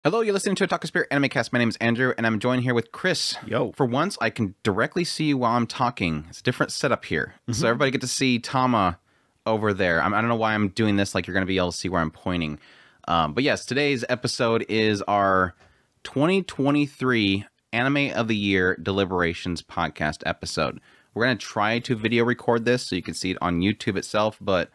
Hello, you're listening to Otaku Spirit Animecast. My name is Andrew, and I'm joined here with Chris. Yo. For once, I can directly see you while I'm talking. It's a different setup here. So everybody get to see Tama over there. I don't know why I'm doing this, like you're going to be able to see where I'm pointing. But yes, today's episode is our 2023 Anime of the Year Deliberations podcast episode. We're going to try to video record this so you can see it on YouTube itself, but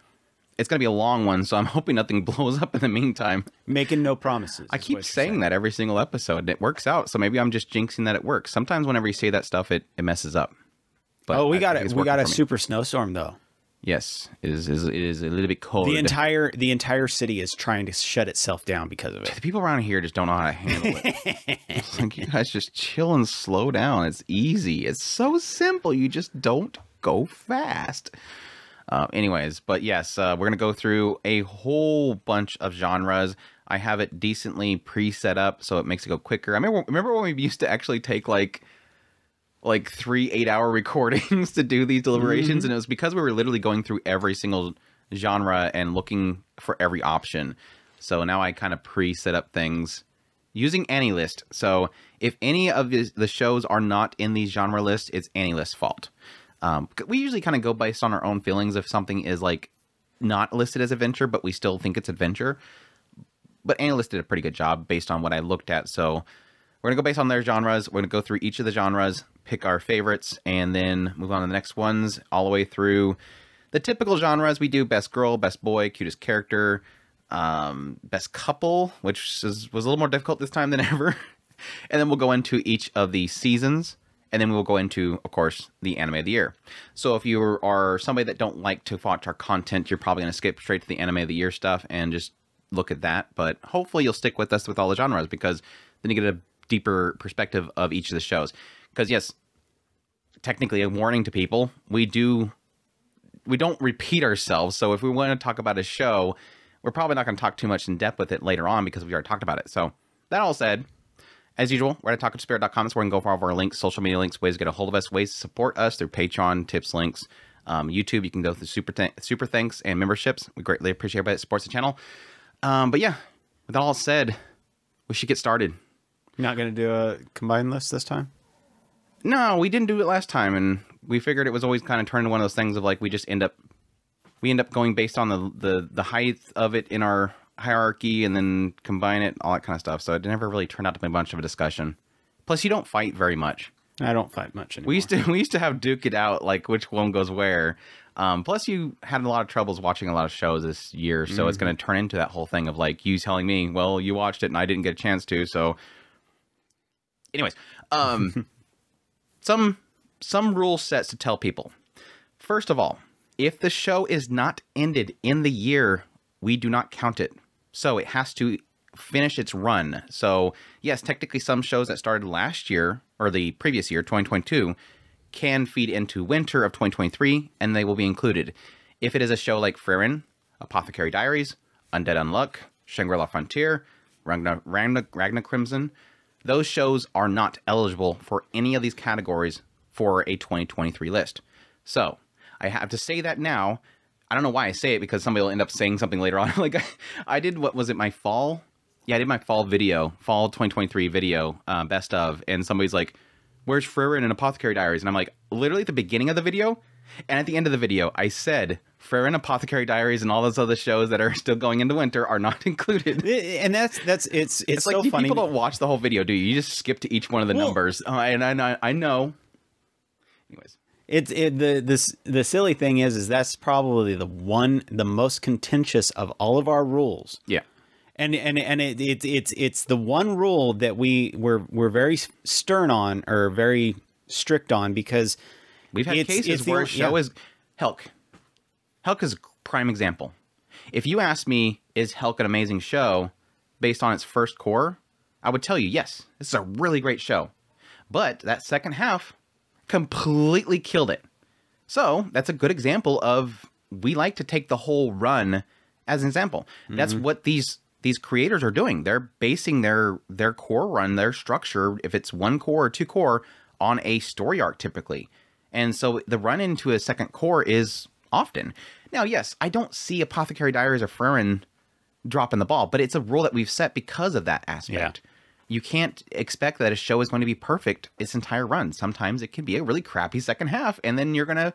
it's going to be a long one, so I'm hoping nothing blows up in the meantime. Making no promises. I keep saying that every single episode, and it works out. So maybe I'm just jinxing that it works. Sometimes whenever you say that stuff, it messes up. But we got a super snowstorm though. Yes, it is a little bit cold. The entire city is trying to shut itself down because of it. The people around here just don't know how to handle it. It's like, you guys just chill and slow down. It's easy. It's so simple. You just don't go fast. Anyways, but yes, we're going to go through a whole bunch of genres. I have it decently pre-set up, so it makes it go quicker. I remember when we used to actually take like 3 8-hour recordings to do these deliberations, and it was because we were literally going through every single genre and looking for every option. So now I kind of pre-set up things using AniList. So if any of the shows are not in these genre lists, it's AniList's fault. We usually kind of go based on our own feelings if something is like not listed as adventure, but we still think it's adventure. But AniList did a pretty good job based on what I looked at. So we're going to go based on their genres. We're going to go through each of the genres, pick our favorites, and then move on to the next ones all the way through the typical genres. We do best girl, best boy, cutest character, best couple, which was a little more difficult this time than ever. And then we'll go into each of the seasons. And then we will go into, of course, the anime of the year. So if you are somebody that don't like to watch our content, you're probably going to skip straight to the anime of the year stuff and just look at that. But hopefully you'll stick with us with all the genres, because then you get a deeper perspective of each of the shows. Because yes, technically a warning to people, we don't repeat ourselves. So if we want to talk about a show, we're probably not going to talk too much in depth with it later on because we already talked about it. So that all said, as usual, we're at otakuspirit.com. That's where we can go for all of our links, social media links, ways to get a hold of us, ways to support us through Patreon, tips, links. YouTube, you can go through super thanks and memberships. We greatly appreciate everybody that supports the channel. But yeah, with that all said, we should get started. You're not going to do a combined list this time? No, we didn't do it last time, and we figured it was always kind of turned into one of those things of like we end up going based on the height of it in our hierarchy and then combine it, all that kind of stuff. So it never really turned out to be much of a discussion. Plus, you don't fight very much. I don't fight much anymore. We used to have duke it out, like which one goes where. Plus, you had a lot of troubles watching a lot of shows this year, so it's going to turn into that whole thing of like you telling me, well, you watched it and I didn't get a chance to. So, anyways, some rule sets to tell people. First of all, if the show is not ended in the year, we do not count it. So it has to finish its run. So yes, technically some shows that started last year or the previous year, 2022, can feed into winter of 2023 and they will be included. If it is a show like Frieren, Apothecary Diaries, Undead Unluck, Shangri-La Frontier, Ragna Crimson, those shows are not eligible for any of these categories for a 2023 list. So I have to say that now. I don't know why I say it, because somebody will end up saying something later on. Like I did, what was it, my fall? Yeah, I did my fall 2023 video, best of, and somebody's like, where's Frieren and Apothecary Diaries? And I'm like, literally at the beginning of the video, and at the end of the video, I said, Frieren, Apothecary Diaries, and all those other shows that are still going into winter are not included. And it's so like funny. People don't watch the whole video, do you? You just skip to each one of the numbers. And I know. Anyways. The silly thing is that's probably the most contentious of all of our rules. Yeah, and it's the one rule that we're very stern on, or very strict on, because we've had cases where a show is Helk. Helk is a prime example. If you ask me, is Helk an amazing show based on its first core, I would tell you yes, this is a really great show, but that second half completely killed it. So that's a good example of, we like to take the whole run as an example. That's what these creators are doing. They're basing their core run, their structure, if it's one core or two core, on a story arc typically. And so the run into a second core is often. Now, yes, I don't see Apothecary Diaries or Frieren dropping the ball, but it's a rule that we've set because of that aspect. Yeah. You can't expect that a show is going to be perfect its entire run. Sometimes it can be a really crappy second half, and then you're going to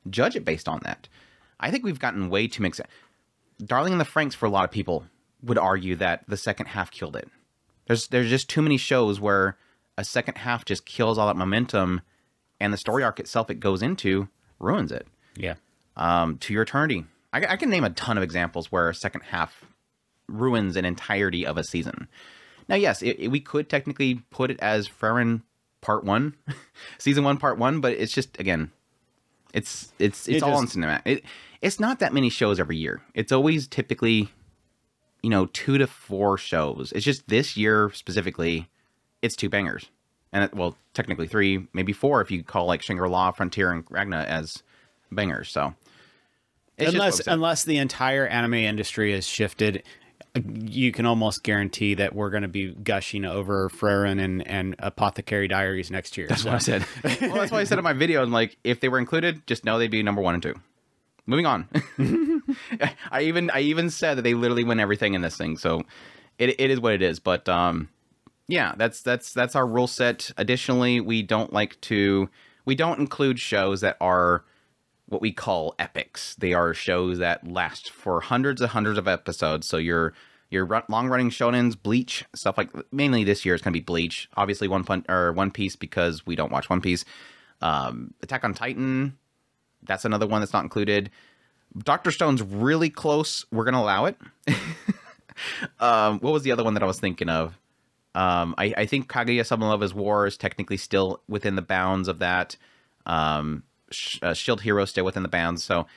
judge it based on that. I think we've gotten way too mixed. Darling in the Franxx, for a lot of people, would argue that the second half killed it. There's just too many shows where a second half just kills all that momentum, and the story arc itself it goes into ruins it. Yeah. To Your Eternity. I can name a ton of examples where a second half ruins an entirety of a season. Now, yes, we could technically put it as Frieren Part 1, Season 1, Part 1, but it's just, again, it's all in cinema. It's not that many shows every year. It's always typically, 2 to 4 shows. It's just this year specifically, it's 2 bangers. And, well, technically 3, maybe 4 if you call, like, Shangri-La, Frontier, and Ragna as bangers, so... Unless the entire anime industry has shifted, you can almost guarantee that we're going to be gushing over Frieren and Apothecary Diaries next year. That's what I said. Well, that's why I said in my video, and like, if they were included, just know they'd be number 1 and 2. Moving on. I even said that they literally win everything in this thing, so it is what it is. But yeah, that's our rule set. Additionally, we don't include shows that are what we call epics. They are shows that last for hundreds and hundreds of episodes. So your long-running shonens, Bleach, stuff like, mainly this year is going to be Bleach. Obviously One Piece, because we don't watch One Piece. Attack on Titan, that's another one that's not included. Dr. Stone's really close. We're going to allow it. What was the other one that I was thinking of? I think Kaguya-sama Love is War is technically still within the bounds of that. Shield Hero still within the bounds. So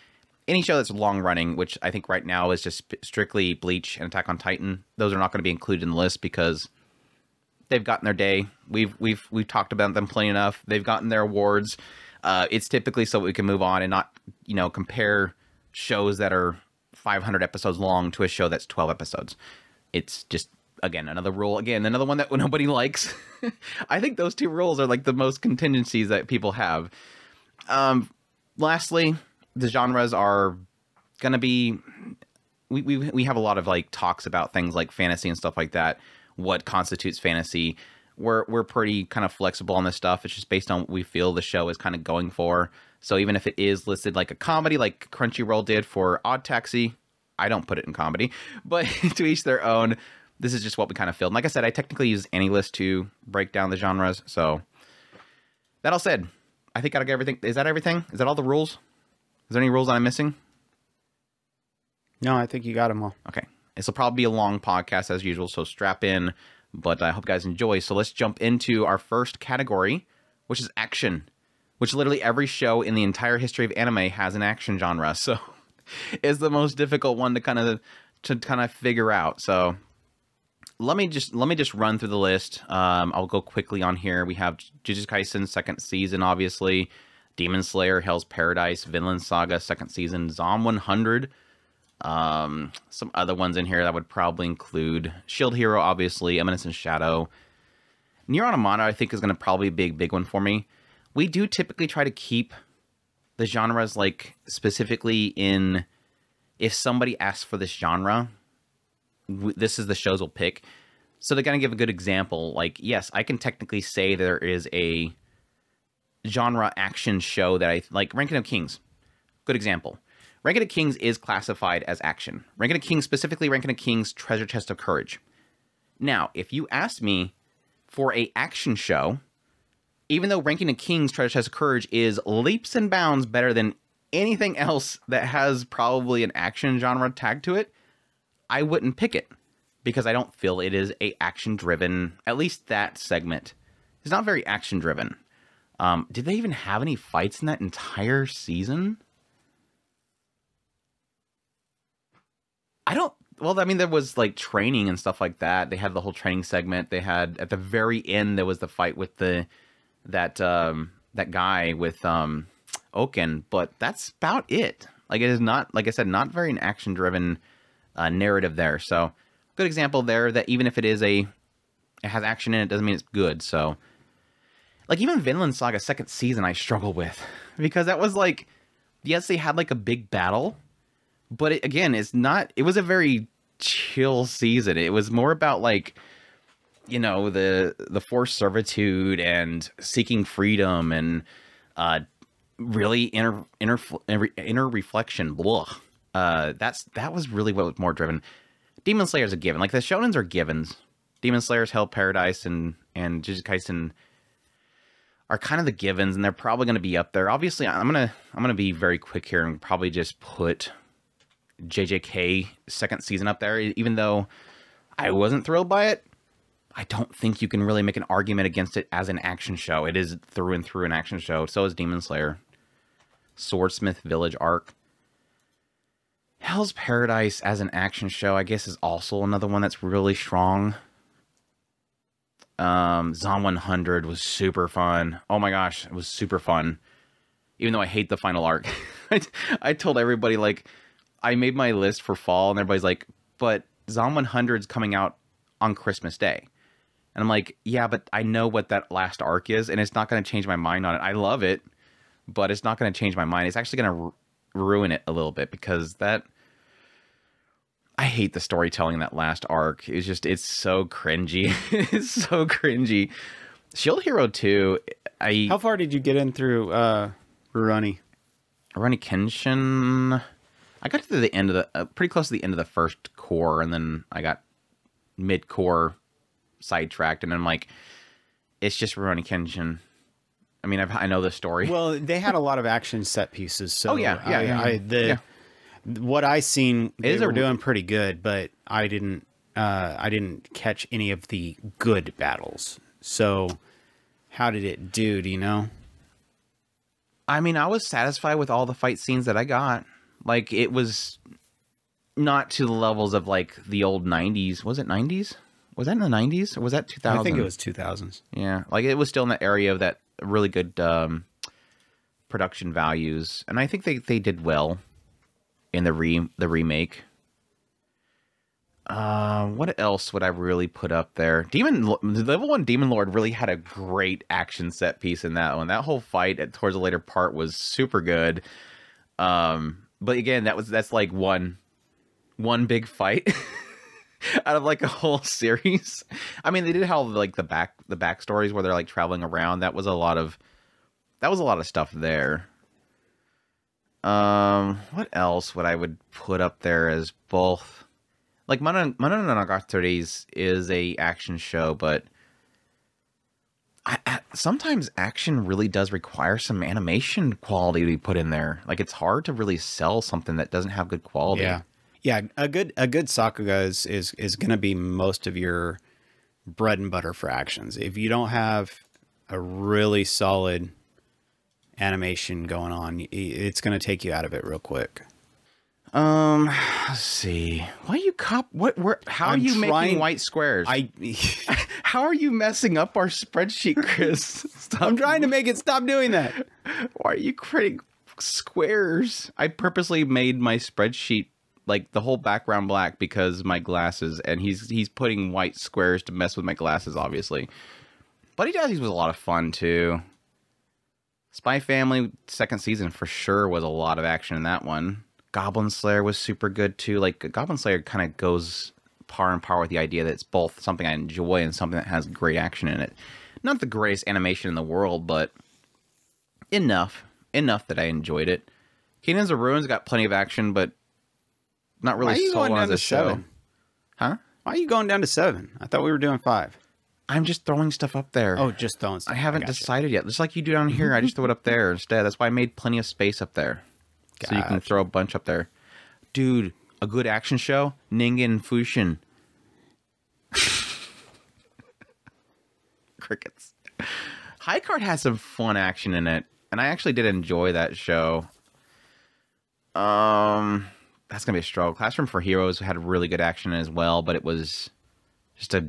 any show that's long running, which I think right now is just strictly Bleach and Attack on Titan, those are not going to be included in the list because they've gotten their day. We've talked about them plenty enough. They've gotten their awards. It's typically so we can move on and not, compare shows that are 500 episodes long to a show that's 12 episodes. It's just, again, another rule. Again, another one that nobody likes. I think those 2 rules are like the most contingencies that people have. Lastly, the genres are gonna be, we have a lot of like talks about things like fantasy and stuff like that. What constitutes fantasy? We're pretty kind of flexible on this stuff. It's just based on what we feel the show is kind of going for. So even if it is listed like a comedy, like Crunchyroll did for Odd Taxi, I don't put it in comedy, but to each their own. This is just what we kind of feel. And like I said, I technically use AnyList to break down the genres. So that all said, I think I got everything. Is that everything? Is that all the rules? Is there any rules that I'm missing? No, I think you got them all. Okay. This will probably be a long podcast as usual, so strap in. But I hope you guys enjoy. So let's jump into our first category, which is action. Which literally every show in the entire history of anime has an action genre. So it's the most difficult one to kind of figure out. So let me just run through the list. I'll go quickly on here. We have Jujutsu Kaisen 2nd season, obviously. Demon Slayer, Hell's Paradise, Vinland Saga 2nd season, Zom 100. Some other ones in here that would probably include Shield Hero, obviously, Eminence and Shadow. Nier Automata, I think, is going to probably be a big one for me. We do typically try to keep the genres, like, specifically in, if somebody asks for this genre, this is the shows we'll pick. So to kind of give a good example, like, yes, I can technically say there is a genre action show that I like. Ranking of Kings, good example. Ranking of Kings is classified as action. Ranking of Kings, specifically Ranking of Kings Treasure Chest of Courage. Now, if you asked me for a action show, even though Ranking of Kings Treasure Chest of Courage is leaps and bounds better than anything else that has probably an action genre tag to it, I wouldn't pick it because I don't feel it is a action-driven, at least that segment is not very action-driven. Did they even have any fights in that entire season? Well, I mean, there was like training and stuff like that. They had the whole training segment. They had, at the very end, there was the fight with that guy with Oken, but that's about it. Like, it is not, like I said, not very an action-driven narrative there. So good example there that even if it has action in it, doesn't mean it's good. So like even Vinland Saga 2nd season I struggle with because that was like, yes, they had like a big battle, but it was a very chill season. It was more about like, you know, the forced servitude and seeking freedom and really inner reflection. Blah. That was really what was more driven. Demon Slayer's a given. Like the shonens are givens. Demon Slayer's Hell Paradise and Jujutsu Kaisen are kind of the givens, and they're probably going to be up there. Obviously, I'm gonna be very quick here and probably just put JJK second season up there, even though I wasn't thrilled by it. I don't think you can really make an argument against it as an action show. It is through and through an action show. So is Demon Slayer. Swordsmith Village arc. Hell's Paradise as an action show, I guess, is also another one that's really strong. Zom 100 was super fun. Oh my gosh, it was super fun. Even though I hate the final arc. I told everybody, like, I made my list for fall, and everybody's like, but Zom 100's coming out on Christmas Day. And I'm like, yeah, but I know what that last arc is, and it's not going to change my mind on it. I love it, but it's not going to change my mind. It's actually going to ruin it a little bit, because that... I hate the storytelling in that last arc. It's just, it's so cringy. It's so cringy. Shield Hero 2, How far did you get in through Rurouni? Rurouni Kenshin... I got to the end of the... pretty close to the end of the first core, and then I got mid-core sidetracked, and then I'm like, it's just Rurouni Kenshin. I mean, I know the story. Well, they had a lot of action set pieces, so... Oh, yeah. What I seen, they were doing pretty good, but I didn't catch any of the good battles. So, how did it do? Do you know? I mean, I was satisfied with all the fight scenes that I got. Like, it was not to the levels of like the old 90s. Was it 90s? Was that in the 90s or was that 2000? I think it was 2000s. Yeah, like it was still in the area of that really good production values, and I think they did well in the remake. What else would I really put up there? Level 1 Demon Lord really had a great action set piece in that one. That whole fight towards the later part was super good. But again, that's like one big fight out of like a whole series. I mean, they did have like the backstories where they're like traveling around. That was a lot of stuff there. What else would I put up there as both? Like Mono no Monogatari is a action show, but sometimes action really does require some animation quality to be put in there. Like it's hard to really sell something that doesn't have good quality. Yeah. A good sakuga is going to be most of your bread and butter for actions. If you don't have a really solid animation going on, it's going to take you out of it real quick. Let's see. Why you how are you making white squares? How are you messing up our spreadsheet, Chris? I'm trying to make it stop doing that. Why are you creating squares? I purposely made my spreadsheet like the whole background black because my glasses, and he's putting white squares to mess with my glasses, obviously. Buddy Daddies was a lot of fun too. Spy Family second season for sure was a lot of action in that one. Goblin Slayer was super good too. Like Goblin Slayer kind of goes par and par with the idea that it's both something I enjoy and something that has great action in it. Not the greatest animation in the world, but enough that I enjoyed it. Kingdoms of Ruins got plenty of action, but not really sold as a show. Huh? Why are you going down to 7? I thought we were doing 5. I'm just throwing stuff up there. Oh, just throwing stuff. I haven't decided yet. Just like you do down here, I just throw it up there instead. That's why I made plenty of space up there. So you can throw a bunch up there. Dude, a good action show? Ningen Fushin. Crickets. High Card has some fun action in it, and I actually did enjoy that show. That's gonna be a struggle. Classroom for Heroes had really good action as well, but it was just a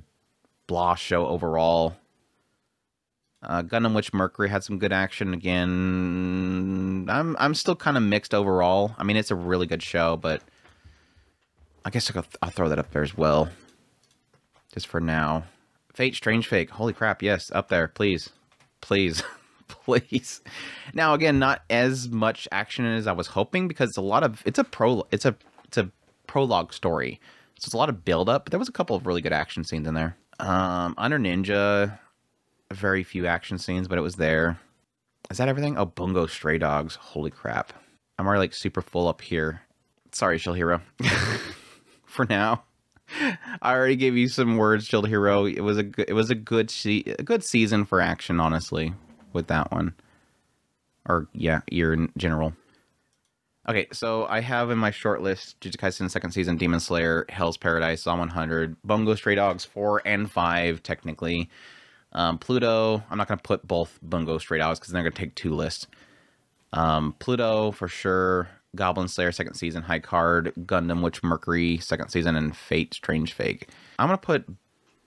blah show overall. Gundam Witch Mercury had some good action again. I'm still kind of mixed overall. I mean, it's a really good show, but I guess I'll throw that up there as well, just for now. Fate Strange Fake. Holy crap! Yes, up there, please, please, please. Now again, not as much action as I was hoping because it's a prologue story. So it's a lot of build up, but there was a couple of really good action scenes in there. Under Ninja, very few action scenes, but it was there. Is that everything? Oh, Bungo Stray Dogs. Holy crap. I'm already like super full up here. Sorry, Shield Hero. For now. I already gave you some words, Shield Hero. It was a good season for action, honestly, with that one. Or yeah, year in general. Okay, so I have in my short list Jujutsu Kaisen second season, Demon Slayer, Hell's Paradise, Psalm 100, Bungo Stray Dogs 4 and 5 technically. Pluto, I'm not going to put both Bungo Stray Dogs because they're going to take 2 lists. Pluto for sure, Goblin Slayer second season, High Card, Gundam Witch Mercury second season, and Fate Strange Fake. I'm going to put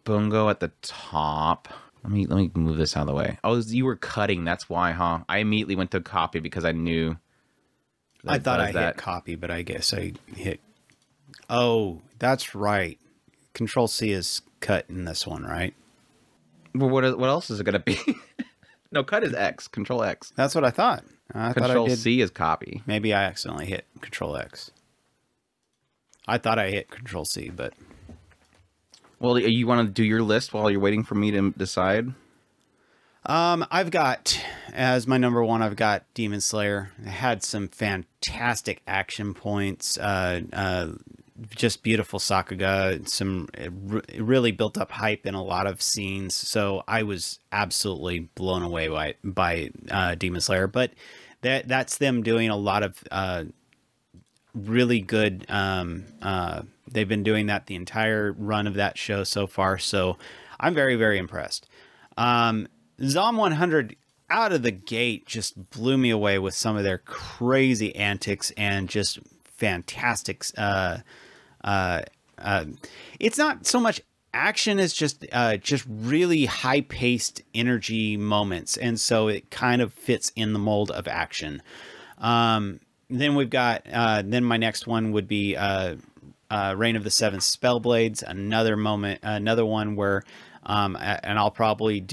Bungo at the top. Let me move this out of the way. Oh, you were cutting, that's why, huh? I immediately went to copy because I knew... I thought I hit copy, but I guess I hit... Oh, that's right. Control C is cut in this one, right? Well, what else is it going to be? No, cut is X. Control X. That's what I thought. Control C is copy. Maybe I accidentally hit Control X. I thought I hit Control C, but... Well, you want to do your list while you're waiting for me to decide? I've got, as my number 1, I've got Demon Slayer. It had some fantastic action points, just beautiful Sakuga, some really built up hype in a lot of scenes. So I was absolutely blown away by Demon Slayer, but that's them doing a lot of, really good, they've been doing that the entire run of that show so far. So I'm very, very impressed. Zom 100 out of the gate just blew me away with some of their crazy antics and just fantastic. It's not so much action as just really high paced energy moments. And so it kind of fits in the mold of action. Then we've got, then my next one would be, Reign of the Seven Spellblades, another one where, and I'll probably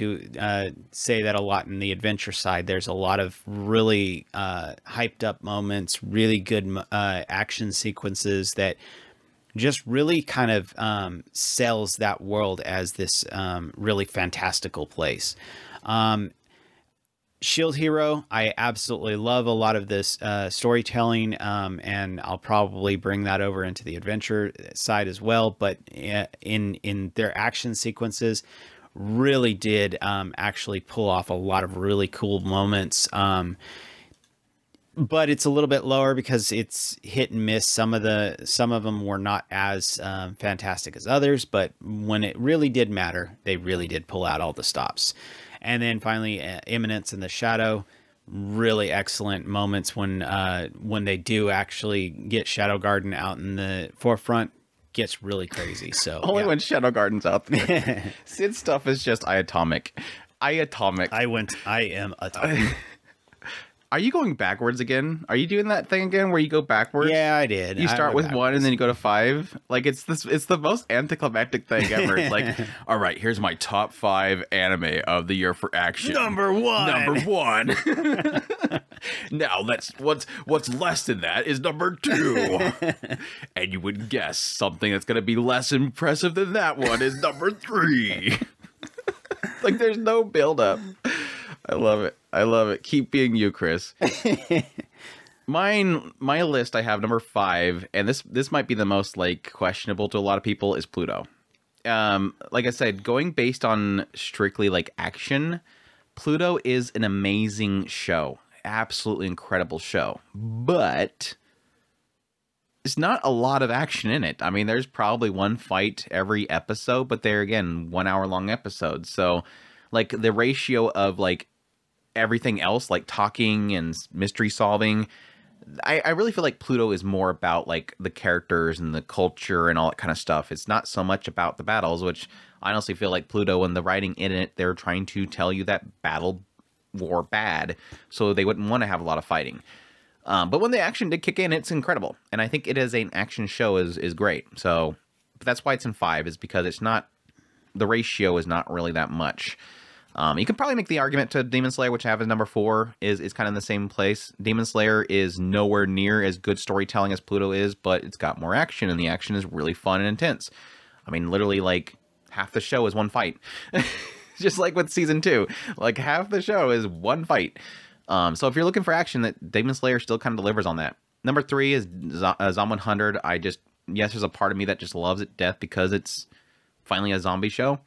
say that a lot in the adventure side. There's a lot of really hyped up moments, really good action sequences that just really kind of sells that world as this really fantastical place. Shield Hero, I absolutely love a lot of this storytelling, and I'll probably bring that over into the adventure side as well. But in their action sequences, really did actually pull off a lot of really cool moments. But it's a little bit lower because it's hit and miss. Some of them were not as fantastic as others, but when it really did matter, they really did pull out all the stops. And then finally, Eminence in the Shadow, really excellent moments when they do actually get Shadow Garden out in the forefront. Gets really crazy. So only when Shadow Garden's out there. Sid stuff is just iatomic. I am atomic. Are you going backwards again? Are you doing that thing again where you go backwards? Yeah, I did. You start with backwards. 1 and then you go to 5. Like it's the most anticlimactic thing ever. It's like, all right, here's my top 5 anime of the year for action. Number 1. Now what's less than that is number 2. And you would guess something that's gonna be less impressive than that one is number 3. Like there's no build up. I love it. I love it. Keep being you, Chris. My list, I have number 5, and this might be the most like questionable to a lot of people, is Pluto. Like I said, going based on strictly like action, Pluto is an amazing show. Absolutely incredible show. But it's not a lot of action in it. I mean, there's probably one fight every episode, but they're, again, 1 hour long episodes. So like the ratio of like everything else, like talking and mystery solving, I really feel like Pluto is more about like the characters and the culture and all that kind of stuff. It's not so much about the battles, which I honestly feel like Pluto and the writing in it, they're trying to tell you that battle war bad, so they wouldn't want to have a lot of fighting. But when the action did kick in, it's incredible. And I think it as an action show is great. So but that's why it's in 5, is because it's not, the ratio is not really that much. You can probably make the argument to Demon Slayer, which I have as number 4, is kind of in the same place. Demon Slayer is nowhere near as good storytelling as Pluto is, but it's got more action, and the action is really fun and intense. I mean, literally, like, half the show is one fight. Just like with season 2. Like, half the show is one fight. So if you're looking for action, that Demon Slayer still kind of delivers on that. Number 3 is Zom 100. Yes, there's a part of me that just loves it to death because it's finally a zombie show.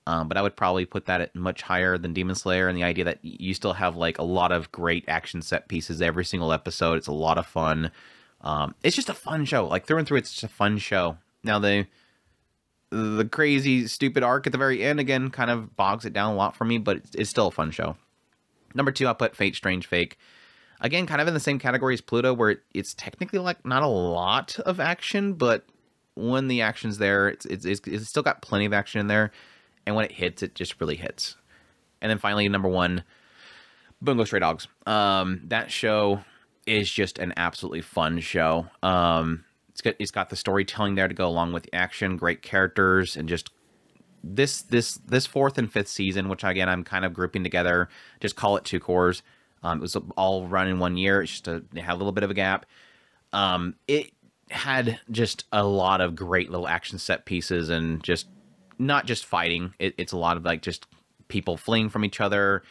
But I would probably put that at much higher than Demon Slayer, and the idea that you still have like a lot of great action set pieces every single episode. It's a lot of fun. It's just a fun show. Like through and through, it's just a fun show. Now the crazy, stupid arc at the very end, again, kind of bogs it down a lot for me, but it's still a fun show. Number 2, I'll put Fate Strange Fake. Again, kind of in the same category as Pluto, where it's technically like not a lot of action, but when the action's there, it's still got plenty of action in there. And when it hits, it just really hits. And then finally, number 1, Bungo Stray Dogs. That show is just an absolutely fun show. It's got the storytelling there to go along with the action, great characters, and just this 4th and 5th season, which again I'm kind of grouping together. Just call it 2 cores. It was all run in 1 year. It's just they had a little bit of a gap. It had just a lot of great little action set pieces and just not just fighting. It's a lot of like just people fleeing from each other,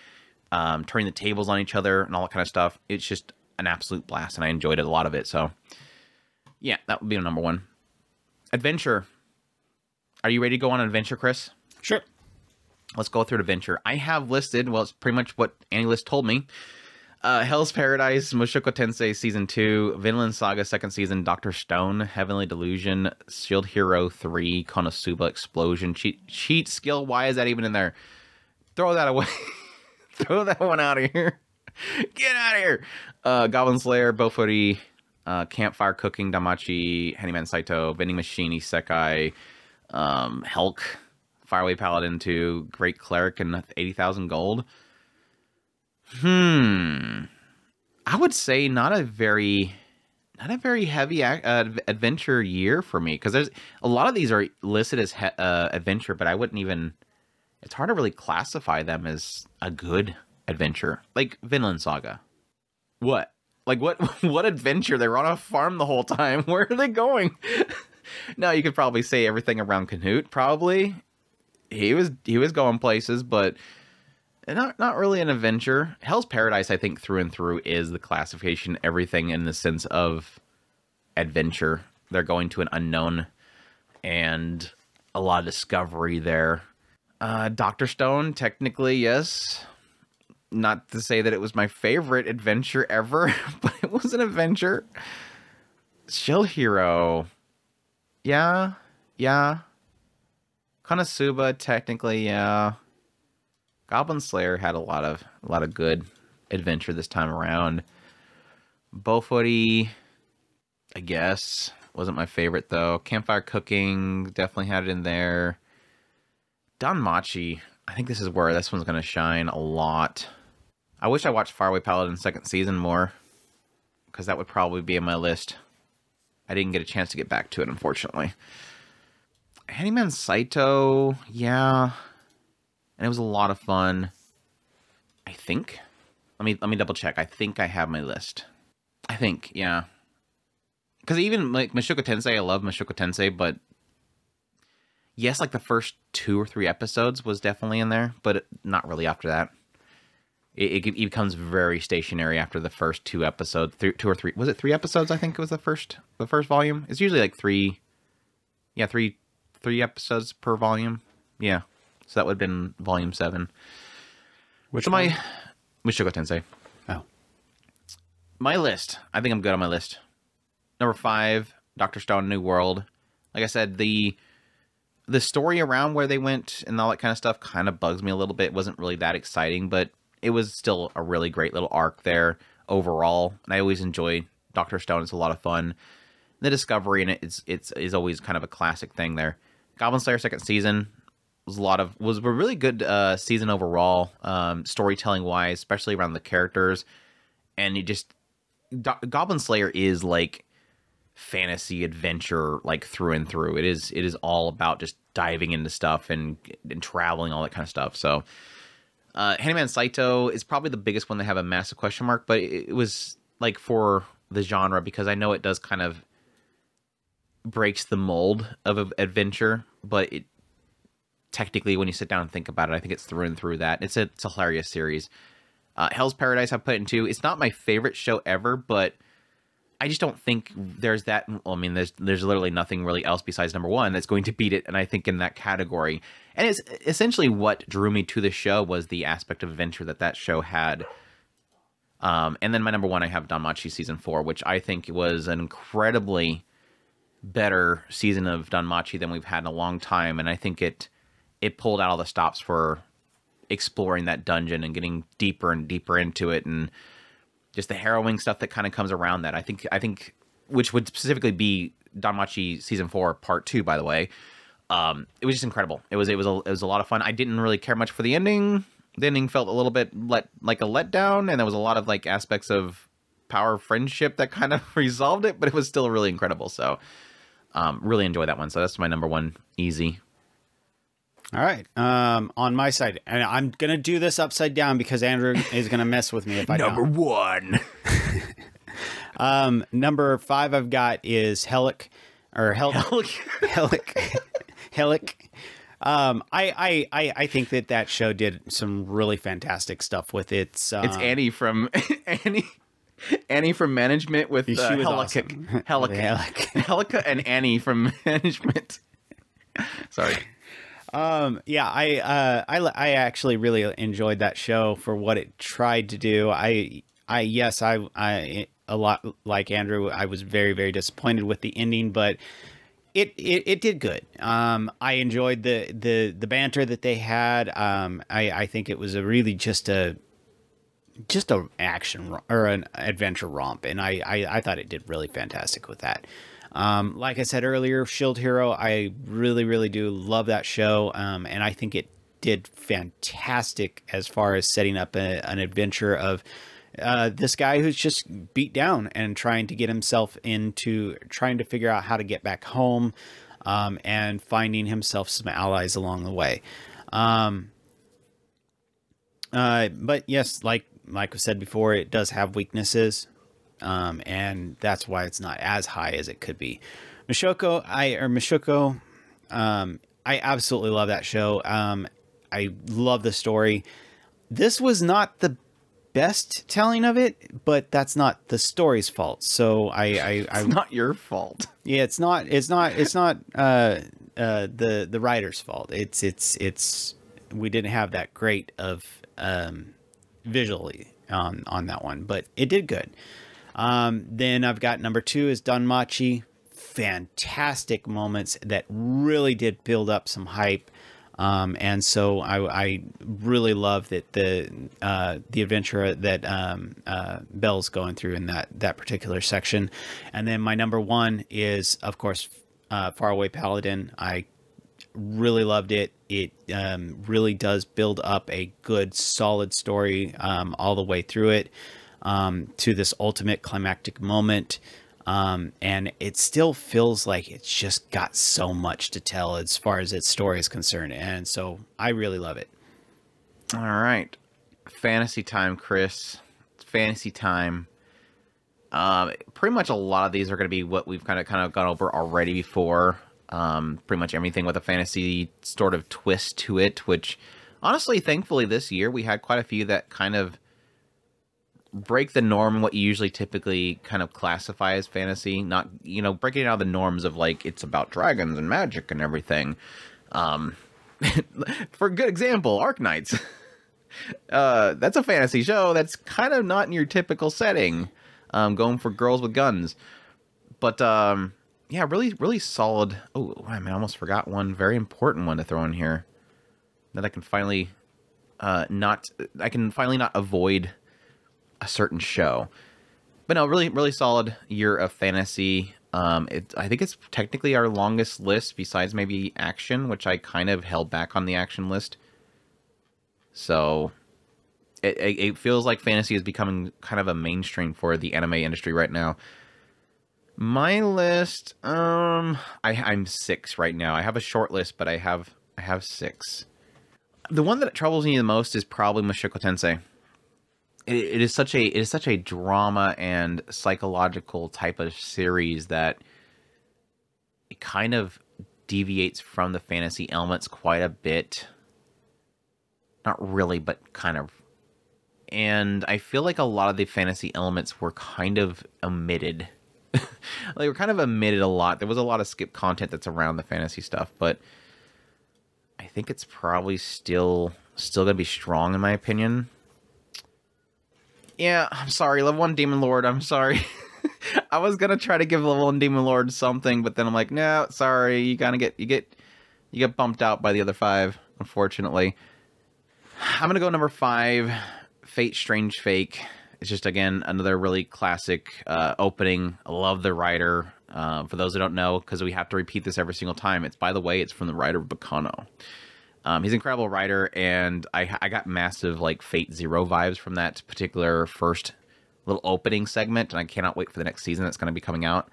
turning the tables on each other and all that kind of stuff. It's just an absolute blast, and I enjoyed it, a lot of it. So yeah, that would be number 1. Adventure. Are you ready to go on an adventure, Chris? Sure. Let's go through an adventure. I have listed, well, it's pretty much what AniList told me. Hell's Paradise, Mushoku Tensei Season 2, Vinland Saga 2nd Season, Dr. Stone, Heavenly Delusion, Shield Hero 3, Konosuba Explosion. Cheat skill, why is that even in there? Throw that away. Throw that one out of here. Get out of here. Goblin Slayer, Bofuri, Campfire Cooking, Damachi, Handyman Saito, Vending Machine, Isekai, Helk, Fireway Paladin 2, Great Cleric, and 80,000 gold. I would say not a very heavy adventure year for me, because there's a lot of these are listed as adventure, but I wouldn't even. It's hard to really classify them as a good adventure, like Vinland Saga. What? Like what adventure? They were on a farm the whole time. Where are they going? No, you could probably say everything around Canute. Probably he was going places, but. Not really an adventure. Hell's Paradise, I think, through and through is the classification, everything in the sense of adventure. They're going to an unknown and a lot of discovery there. Dr. Stone, technically, yes. Not to say that it was my favorite adventure ever, but it was an adventure. Shield Hero. Yeah. Konosuba, technically, yeah. Goblin Slayer had a lot of good adventure this time around. Bofuri, I guess, wasn't my favorite though. Campfire Cooking definitely had it in there. Danmachi, I think this is where this one's gonna shine a lot. I wish I watched Faraway Paladin 2nd Season more, because that would probably be in my list. I didn't get a chance to get back to it, unfortunately. Handyman Saito, yeah. And it was a lot of fun. I think. Let me double check. I think I have my list. I think, yeah. Because even like Mushoku Tensei, I love Mushoku Tensei, but yes, like the first 2 or 3 episodes was definitely in there, but not really after that. It becomes very stationary after the first 2 episodes. 2 or 3. Was it 3 episodes? I think it was the first volume. It's usually like 3. Yeah, 3 episodes per volume. Yeah. So that would have been volume 7. Which one? Mushoku Tensei. Oh. My list. I think I'm good on my list. Number 5, Dr. Stone, New World. Like I said, the story around where they went and all that kind of stuff kind of bugs me a little bit. It wasn't really that exciting, but it was still a really great little arc there overall. And I always enjoy Dr. Stone. It's a lot of fun. The discovery in it is always kind of a classic thing there. Goblin Slayer 2nd Season was a really good season overall, storytelling wise, especially around the characters. And Goblin Slayer is like fantasy adventure, like through and through. It is all about just diving into stuff and traveling, all that kind of stuff. So Hanuman Saito is probably the biggest one to have a massive question mark, but it was like for the genre, because I know it does kind of breaks the mold of adventure, but it technically, when you sit down and think about it, I think it's through and through that. It's a hilarious series. Hell's Paradise, I put it in 2. It's not my favorite show ever, but I just don't think there's that. Well, I mean, there's literally nothing really else besides number 1 that's going to beat it, and I think in that category. And it's essentially what drew me to the show was the aspect of adventure that show had. And then my number 1, I have Danmachi Season 4, which I think was an incredibly better season of Danmachi than we've had in a long time, and I think it pulled out all the stops for exploring that dungeon and getting deeper and deeper into it, and just the harrowing stuff that kind of comes around that. I think, which would specifically be Danmachi Season 4 Part 2, by the way. It was just incredible. It was a lot of fun. I didn't really care much for the ending. The ending felt a little bit like a letdown, and there was a lot of like aspects of power friendship that kind of resolved it, but it was still really incredible. So really enjoyed that one. So that's my number 1, easy. All right. On my side, and I'm going to do this upside down because Andrew is going to mess with me if I don't. Number 1. Number 5 I've got is Helic. I think that show did some really fantastic stuff with its. It's Annie from Annie from management with Helica. Awesome. Helica and Annie from management. Sorry. Yeah, I actually really enjoyed that show for what it tried to do. I a lot like Andrew, I was very, very disappointed with the ending, but it did good. I enjoyed the banter that they had. I think it was a really just a action or an adventure romp, and I thought it did really fantastic with that. Like I said earlier, Shield Hero, I really, really do love that show. And I think it did fantastic as far as setting up an adventure of this guy who's just beat down and trying to get himself into trying to figure out how to get back home, and finding himself some allies along the way. But yes, like I said before, it does have weaknesses. And that's why it's not as high as it could be. Mishoko, I absolutely love that show. I love the story. This was not the best telling of it, but that's not the story's fault. So it's not your fault. Yeah, it's not the writer's fault. It's we didn't have that great of visually on that one, but it did good. Then I've got number 2 is Danmachi. Fantastic moments that really did build up some hype. And so I really love that the adventure that Belle's going through in that particular section. And then my number 1 is, of course, Faraway Paladin. I really loved it. It really does build up a good, solid story all the way through it. To this ultimate climactic moment. And it still feels like it's just got so much to tell as far as its story is concerned. And so I really love it. All right. Fantasy time, Chris. It's fantasy time. Pretty much a lot of these are going to be what we've kind of gone over already before. Pretty much everything with a fantasy sort of twist to it, which honestly, thankfully this year we had quite a few that kind of break the norm, what you usually typically kind of classify as fantasy, not, breaking out of the norms of like, it's about dragons and magic and everything. For a good example, Arknights. That's a fantasy show that's kind of not in your typical setting, going for girls with guns. But, yeah, really, really solid. Oh, I almost forgot one very important one to throw in here that I can finally not avoid a certain show. But no, really, really solid year of fantasy. I think it's technically our longest list besides maybe action, which I kind of held back on the action list. So it feels like fantasy is becoming kind of a mainstream for the anime industry right now. My list, I'm 6 right now. I have a short list, but I have 6. The one that troubles me the most is probably Mushoku Tensei. It is such a drama and psychological type of series that it kind of deviates from the fantasy elements quite a bit. Not really, but kind of. And I feel like a lot of the fantasy elements were kind of omitted. They were kind of omitted a lot. There was a lot of skip content that's around the fantasy stuff, but I think it's probably still going to be strong in my opinion. Yeah, I'm sorry, level 1 Demon Lord, I'm sorry. I was going to try to give level 1 Demon Lord something, but then I'm like, no, sorry, you get bumped out by the other 5, unfortunately. I'm going to go number 5, Fate Strange Fake. It's just, again, another really classic opening. I love the writer. For those who don't know, because we have to repeat this every single time, by the way, it's from the writer of Bacano. He's an incredible writer, and I got massive, like, Fate Zero vibes from that particular first little opening segment, and I cannot wait for the next season that's going to be coming out.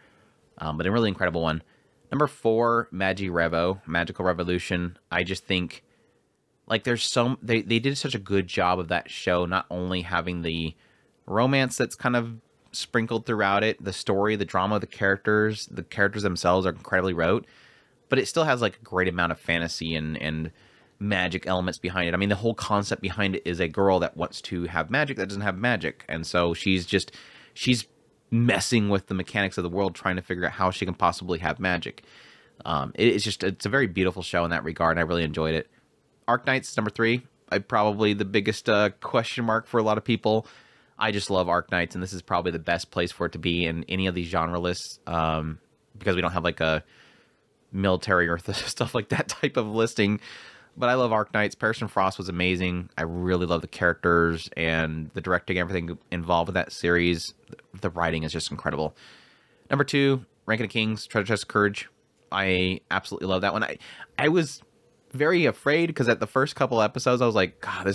But a really incredible one. Number 4, Magical Revolution. I just think, like, they did such a good job of that show, not only having the romance that's kind of sprinkled throughout it, the story, the drama of the characters themselves are incredibly wrote, but it still has, like, a great amount of fantasy and magic elements behind it. I mean, the whole concept behind it is a girl that wants to have magic that doesn't have magic, and so she's messing with the mechanics of the world, trying to figure out how she can possibly have magic. It's a very beautiful show in that regard, and I really enjoyed it. Arknights, number 3, probably the biggest question mark for a lot of people. I just love Arknights, and this is probably the best place for it to be in any of these genre lists, because we don't have, like, a military or stuff like that type of listing. But I love Arknights. Paris and Frost was amazing. I really love the characters and the directing, everything involved with that series. The writing is just incredible. Number 2, Ranking of Kings, Treasure Chest of Courage. I absolutely love that one. I was very afraid because at the first couple episodes I was like, God,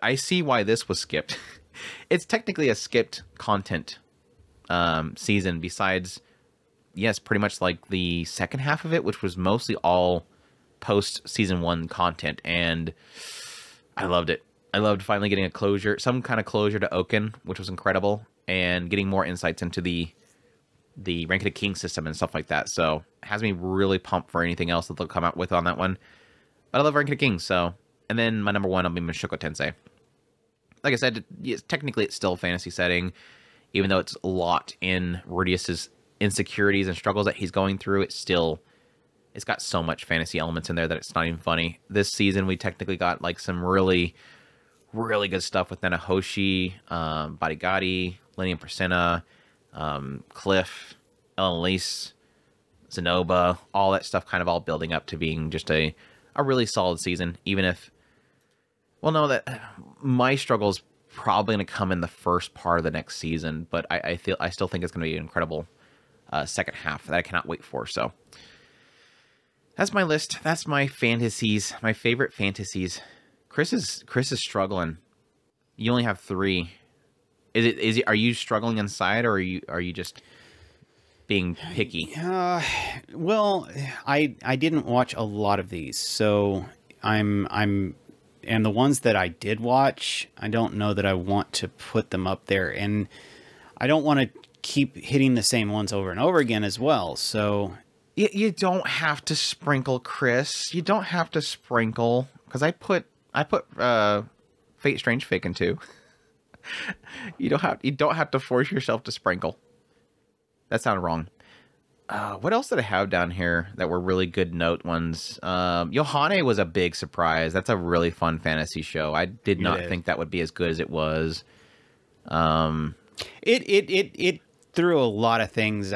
I see why this was skipped. It's technically a skipped content season, besides, yes, pretty much like the second half of it, which was mostly all post season 1 content, and I loved it. I loved finally getting some kind of closure to Oaken, which was incredible, and getting more insights into the Rank of the King system and stuff like that. So it has me really pumped for anything else that they'll come out with on that one. But I love Rank of the King, so. And then my number 1 will be Mushoku Tensei. Like I said, technically it's still a fantasy setting, even though it's a lot in Rudius's insecurities and struggles that he's going through. It's got so much fantasy elements in there that it's not even funny. This season, we technically got, like, some really, really good stuff with Nanahoshi, Bodigatti, Lenny and Persena, Cliff, Elise, Zenoba, all that stuff kind of all building up to being just a really solid season, even if, well, no, that my struggle is probably going to come in the first part of the next season, but I still think it's going to be an incredible second half that I cannot wait for, so. That's my list. That's my fantasies, my favorite fantasies. Chris is struggling. You only have 3. Are you struggling inside, or are you just being picky? Well, I didn't watch a lot of these, so and the ones that I did watch, I don't know that I want to put them up there, and I don't want to keep hitting the same ones over and over again as well. So you don't have to sprinkle, Chris. You don't have to sprinkle, because I put Fate Strange Fake in 2. You don't have to force yourself to sprinkle. That sounded wrong. What else did I have down here that were really good note ones? Yohane was a big surprise. That's a really fun fantasy show. I did not think that would be as good as it was. It threw a lot of things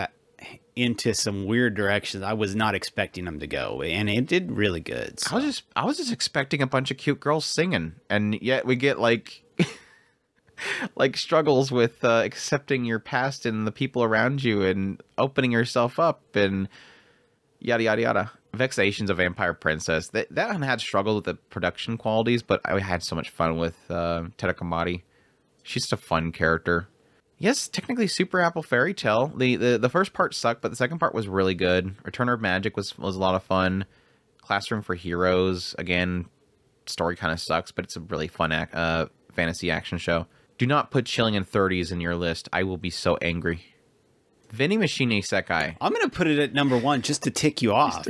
into some weird directions I was not expecting them to go, and it did really good. So. I was just expecting a bunch of cute girls singing, and yet we get like like struggles with accepting your past and the people around you and opening yourself up and yada yada yada. Vexations of Vampire Princess. That one had struggled with the production qualities, but I had so much fun with Terekamari. She's just a fun character. Yes, technically Super Apple Fairy Tale. The first part sucked, but the second part was really good. Returner of Magic was a lot of fun. Classroom for Heroes, again, story kind of sucks, but it's a really fun fantasy action show. Do not put Chilling in 30s in your list. I will be so angry. Vinny Machine Isekai. I'm going to put it at number 1 just to tick you off.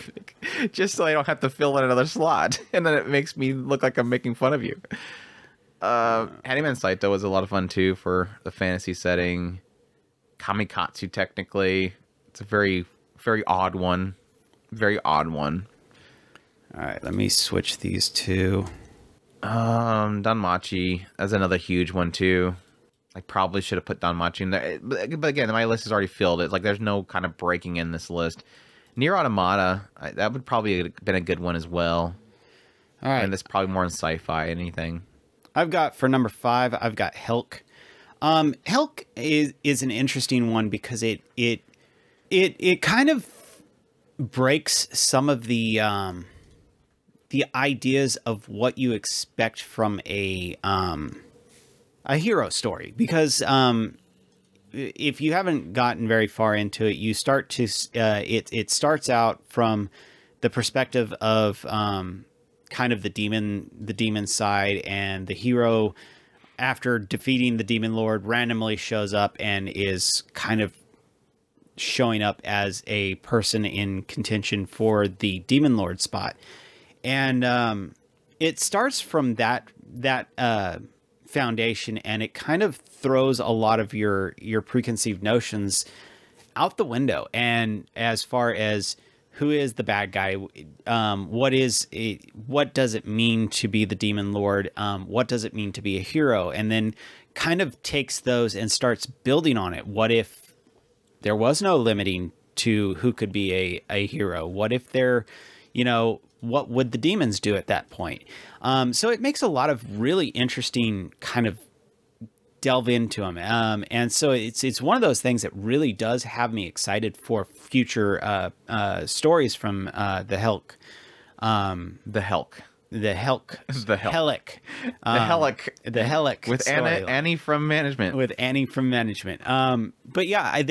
Just so I don't have to fill in another slot. And then it makes me look like I'm making fun of you. Hanuman Saito was a lot of fun, too, for the fantasy setting. Kamikatsu, technically. It's a very, very odd one. Very odd one. All right, let me switch these two. Danmachi. That's another huge one, too. I probably should have put Danmachi in there. But again, my list is already filled. It's like there's no kind of breaking in this list. Nier Automata, that would probably have been a good one as well. All right. And it's probably more in sci-fi, anything. I've got, for number 5, I've got Helk. Helk is an interesting one because it kind of breaks some of the ideas of what you expect from a hero story, because if you haven't gotten very far into it, you start to it starts out from the perspective of kind of the demon side, and the hero, after defeating the demon lord, randomly shows up and is kind of showing up as a person in contention for the demon lord spot. And it starts from that foundation, and it kind of throws a lot of your preconceived notions out the window. And as far as who is the bad guy, what does it mean to be the demon lord? What does it mean to be a hero? And then kind of takes those and starts building on it. What if there was no limiting to who could be a hero? What if there, what would the demons do at that point? So it makes a lot of really interesting kind of delve into them. And so it's one of those things that really does have me excited for future stories from the Helk. The Helk. The Helk. The Helk. The Helk. The Helk. With Annie from management. With Annie from management. But yeah,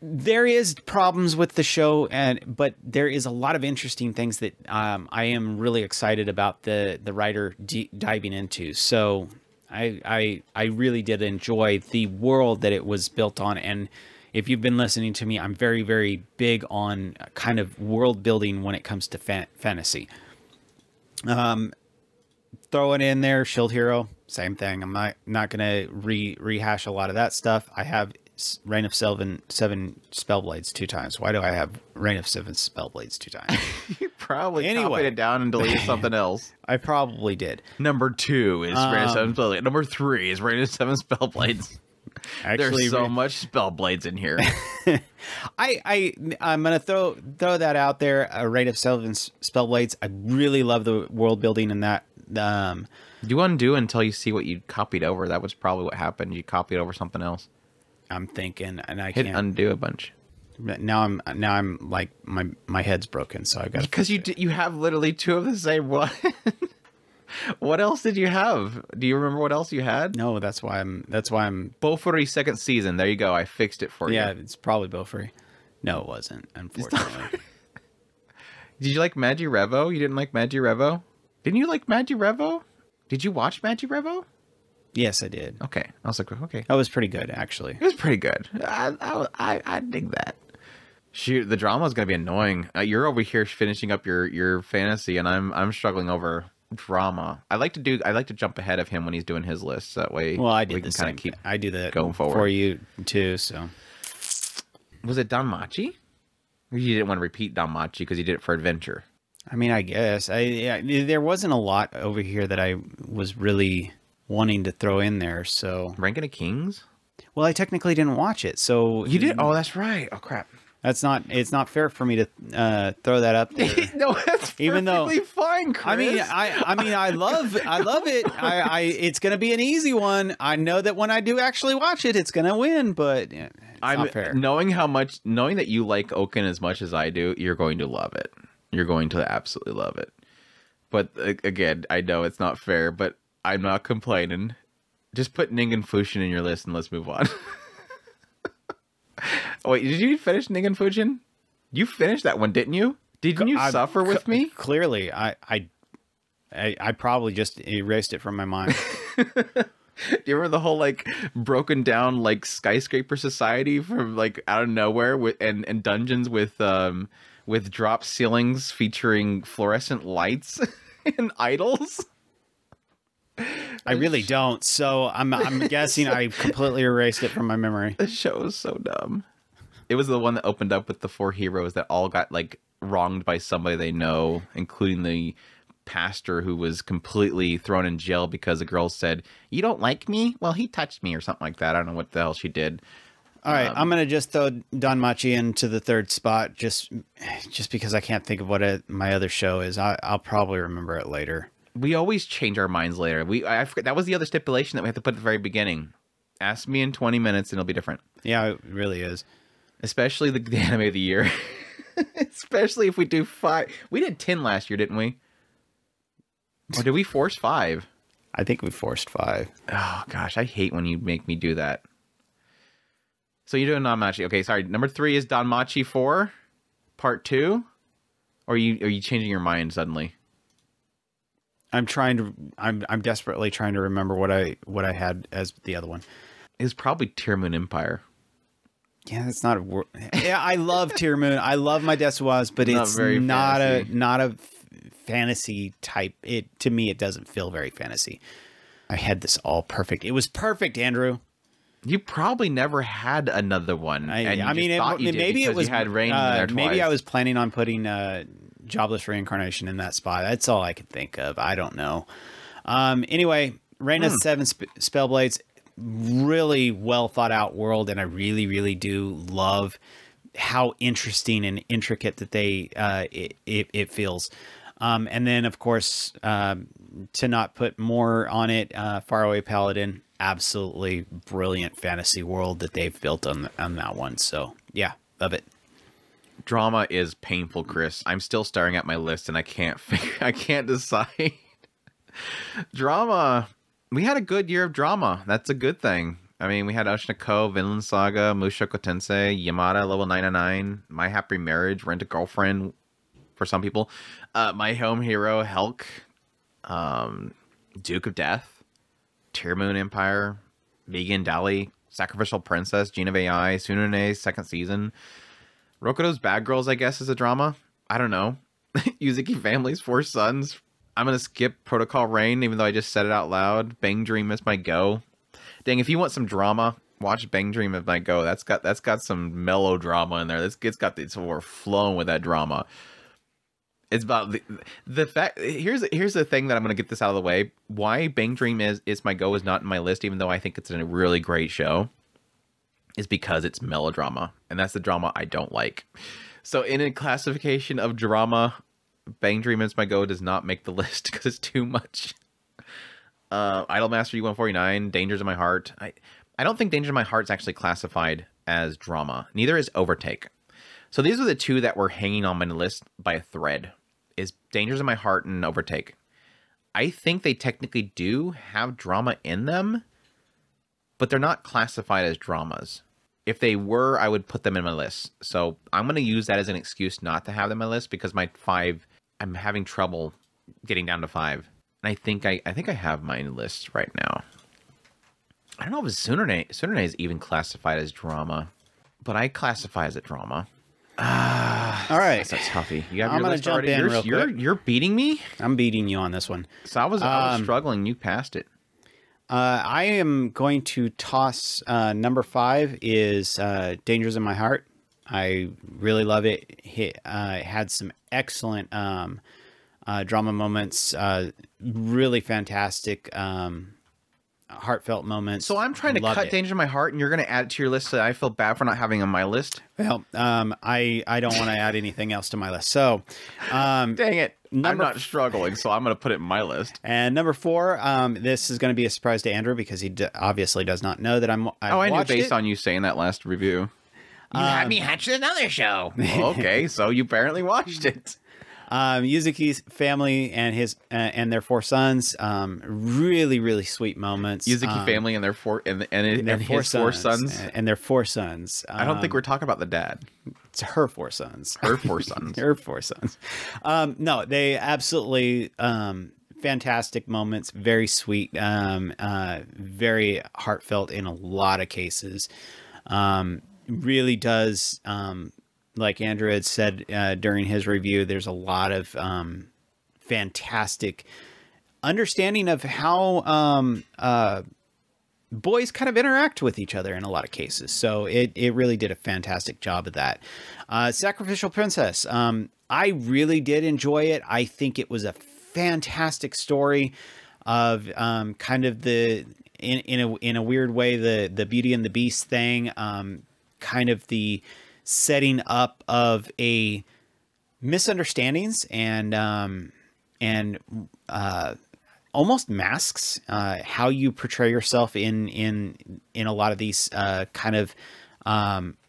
there is problems with the show, but there is a lot of interesting things that I am really excited about the writer diving into. So I really did enjoy the world that it was built on. And if you've been listening to me, I'm very, very big on kind of world building when it comes to fantasy. Throw it in there, Shield Hero, same thing. I'm not going to rehash a lot of that stuff. I have Reign of Seven Spellblades 2 times. Why do I have Reign of 7 Spellblades 2 times? You probably copied it down and deleted something else. I probably did. Number 2 is Reign of 7 Spellblades. Number 3 is Reign of 7 Spellblades. Actually, there's so much Spellblades in here. I'm gonna throw that out there. Reign of 7 Spellblades. I really love the world building in that. You undo until you see what you copied over. That was probably what happened. You copied over something else. I'm thinking, and I hit can't undo a bunch. Now I'm like my head's broken, so I got because you have literally 2 of the same one. What else did you have? Do you remember what else you had? No, that's why I'm Bofuri second season. There you go. I fixed it for you. Yeah, it's probably Bofuri. No, it wasn't, unfortunately. Did you like Magi Revo? You didn't like Magi Revo? Didn't you like Magi Revo? Did you watch Magi Revo? Yes, I did. Okay. I was like, okay. That was pretty good, actually. It was pretty good. I dig that. Shoot, the drama is going to be annoying. You're over here finishing up your fantasy, and I'm struggling over drama. I like to jump ahead of him when he's doing his list. So that way, well, I did the same. I do that going forward for you too. So, was it Danmachi? Or you didn't want to repeat Danmachi because you did it for adventure? I mean, I guess there wasn't a lot over here that I was really wanting to throw in there. So, Ranking of Kings. Well, I technically didn't watch it, so you did. Oh, that's right. Oh, crap. It's not fair for me to throw that up there. No, that's perfectly fine, Chris. I mean, I love it. It's gonna be an easy one. I know that when I do actually watch it, it's gonna win, but it's not fair. Knowing that you like Oaken as much as I do, you're going to love it. You're going to absolutely love it. But again, I know it's not fair, but I'm not complaining. Just put Ningen Fushin in your list and let's move on. Wait, did you finish Ningen Fujin? You finished that one, didn't you? Didn't you suffer with me? Clearly, I probably just erased it from my mind. Do you remember the whole like broken down like skyscraper society from like out of nowhere with and dungeons with drop ceilings featuring fluorescent lights and idols? I really don't. So I'm guessing I completely erased it from my memory. The show is so dumb. It was the one that opened up with the 4 heroes that all got like wronged by somebody they know, including the pastor who was completely thrown in jail because the girl said, "You don't like me? Well, he touched me," or something like that. I don't know what the hell she did. All right, I'm gonna just throw Danmachi into the 3rd spot just because I can't think of what my other show is. I'll probably remember it later. We always change our minds later. I forget, that was the other stipulation that we have to put at the very beginning. Ask me in 20 minutes and it'll be different. Yeah, it really is. Especially the anime of the year. Especially if we do 5. We did 10 last year, didn't we? Or did we force 5? I think we forced 5. Oh, gosh. I hate when you make me do that. So you're doing Danmachi. Okay, sorry. Number 3 is Danmachi 4, Part 2? Or are you changing your mind suddenly? I'm desperately trying to remember what I had as the other one. It's probably Tear Moon Empire. Yeah, that's not a word. Yeah, I love Tear Moon. I love my Desuwas, but it's not a fantasy type. To me, it doesn't feel very fantasy. I had this all perfect. It was perfect, Andrew. You probably never had another one. Maybe it was you had Rain in there twice. Maybe I was planning on putting Jobless Reincarnation in that spot. That's all I could think of. I don't know. Anyway, Reign of the 7 Spellblades, really well thought out world, and I really, really do love how interesting and intricate that it feels. And then, of course, to not put more on it, Faraway Paladin, absolutely brilliant fantasy world that they've built on that one. So yeah, love it. Drama is painful, Chris. I'm still staring at my list and I can't decide. Drama. We had a good year of drama. That's a good thing. I mean, we had Oshinoko, Vinland Saga, Mushoku Tensei, Yamada Level 999, My Happy Marriage, Rent a Girlfriend for some people, My Home Hero, Helk, Duke of Death, Tear Moon Empire, Vegan Dali, Sacrificial Princess, Gene of AI, Tsunone's 2nd season, Rokudo's Bad Girls, I guess, is a drama. I don't know. Yuzuki Family's 4 Sons. I'm going to skip Protocol Rain, even though I just said it out loud. Bang Dream is my go. Dang, if you want some drama, watch Bang Dream is my go. That's got some melodrama in there. It's got this overflowing with that drama. It's about the fact. Here's the thing that I'm going to get this out of the way. Why Bang Dream is my go is not in my list, even though I think it's a really great show, is because it's melodrama, and that's the drama I don't like. So in a classification of drama, Bang Dream is my go does not make the list because it's too much. Idolmaster U149, Dangers in My Heart. I don't think Dangers in My Heart is actually classified as drama. Neither is Overtake. So these are the 2 that were hanging on my list by a thread. Is Dangers in My Heart and Overtake. I think they technically do have drama in them, but they're not classified as dramas. If they were, I would put them in my list. So I'm going to use that as an excuse not to have them in my list because my 5, I'm having trouble getting down to 5. And I think I have my list right now. I don't know if Tsunade is even classified as drama, but I classify as a drama. All right, that's a toughie. You have I'm your gonna list jump already? in real quick. You're beating me. I'm beating you on this one. So I was struggling. You passed it. I am going to toss number 5 is Dangers in My Heart. I really love it. It had some excellent drama moments, really fantastic heartfelt moments. So I'm trying to cut Danger in My Heart, and you're going to add it to your list, so I feel bad for not having it on my list. Well, I don't want to add anything else to my list. So, dang it. I'm not struggling, so I'm going to put it in my list. And number 4, this is going to be a surprise to Andrew because he obviously does not know that I knew based on you saying that last review. You had me hatch another show. Okay, so you apparently watched it. Yuzuki's family and his and their 4 sons, really, really sweet moments. Yuzuki family and their 4 and his 4 sons and their 4 sons. I don't think we're talking about the dad. It's her four sons. Her four sons. Her four sons. No, they absolutely fantastic moments. Very sweet. Very heartfelt in a lot of cases. Really does, like Andrew had said during his review, there's a lot of fantastic understanding of how boys kind of interact with each other in a lot of cases. So it really did a fantastic job of that. Sacrificial Princess. I really did enjoy it. I think it was a fantastic story of kind of in a weird way, the Beauty and the Beast thing, kind of the setting up of a misunderstandings and almost masks how you portray yourself in a lot of these kind of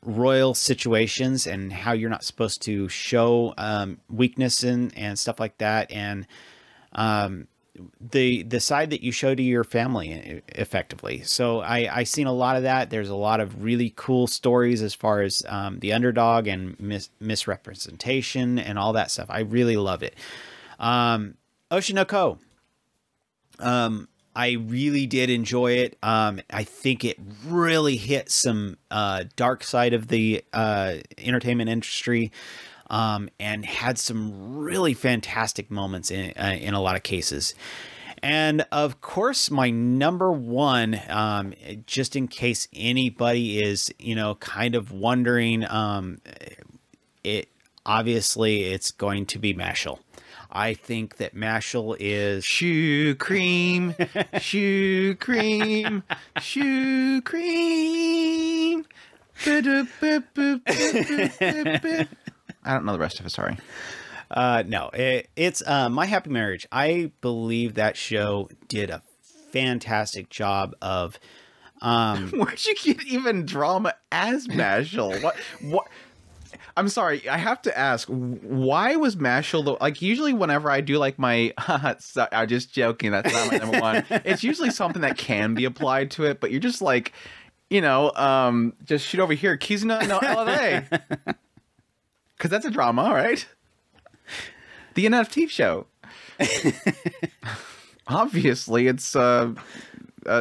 royal situations, and how you're not supposed to show weakness and stuff like that, and the side that you show to your family effectively. So I seen a lot of that. There's a lot of really cool stories as far as the underdog and misrepresentation and all that stuff. I really love it. Oshinoko. I really did enjoy it. I think it really hit some dark side of the entertainment industry, and had some really fantastic moments in a lot of cases. And of course, my number one, just in case anybody is, kind of wondering, obviously it's going to be Mashal. I think that Mashal is shoe cream, shoe cream, shoe cream. I don't know the rest of it. Sorry. No, it's My Happy Marriage. I believe that show did a fantastic job of. Where'd you get even drama as Mashal? What? I'm sorry, I have to ask, why was Mashal like, usually whenever I do like my I'm just joking, that's not my number one. It's usually something that can be applied to it, but you're just like, just shoot over here, Kizuna no LA. Because that's a drama, right? The NFT show. Obviously, it's a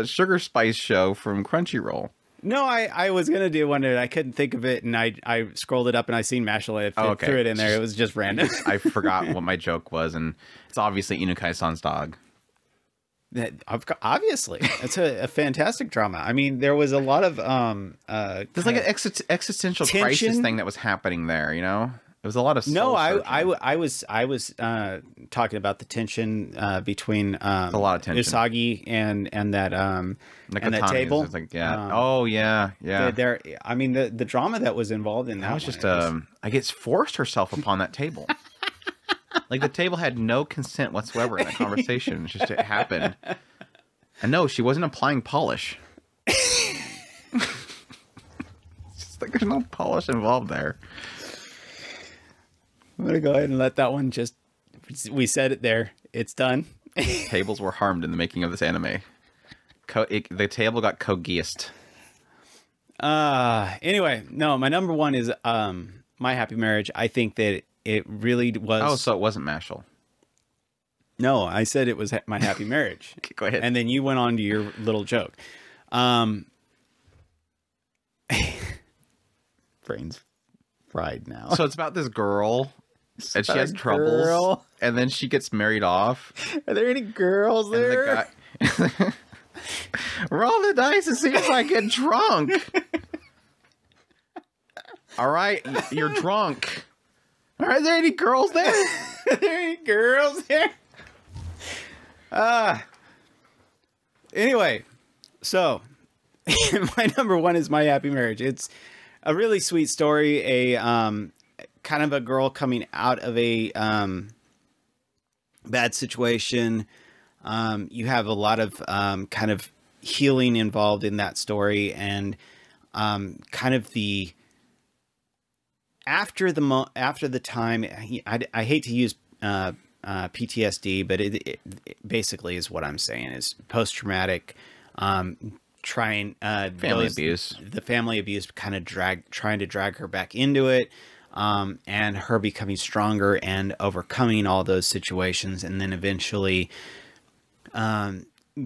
Sugar Spice show from Crunchyroll. No, I was going to do one, and I couldn't think of it, and I scrolled it up, and I seen Mashal, and threw it in there. It was just random. I forgot what my joke was, and it's obviously Inukai-san's dog. Obviously. It's a fantastic drama. I mean, there was a lot of... there's like an existential crisis thing that was happening there, It was a lot of no. I was talking about the tension between a lot of tension. Usagi and that and that table. Like, yeah. There. I mean, the drama that was involved in that was just I guess forced herself upon that table. Like the table had no consent whatsoever in that conversation. It's just it happened. And no, she wasn't applying polish. It's just like there's no polish involved there. I'm going to go ahead and let that one just... We said it there. It's done. Tables were harmed in the making of this anime. The table got kogiest. Anyway, no, my number one is My Happy Marriage. I think that it really was... Oh, so it wasn't Mashal. No, I said it was My Happy Marriage. Okay, go ahead. And then you went on to your little joke. Brains fried now. So it's about this girl... And she has troubles, and then she gets married off. Are there any girls there? Roll the dice and see if I get drunk. All right, you're drunk. Are there any girls there? Are there any girls there? Anyway, so my number one is My Happy Marriage. It's a really sweet story. Kind of a girl coming out of a bad situation. You have a lot of kind of healing involved in that story, and kind of the after the time. I hate to use PTSD, but it basically is what I'm saying is post-traumatic. Family abuse. The family abuse kind of trying to drag her back into it. and her becoming stronger and overcoming all those situations, and then eventually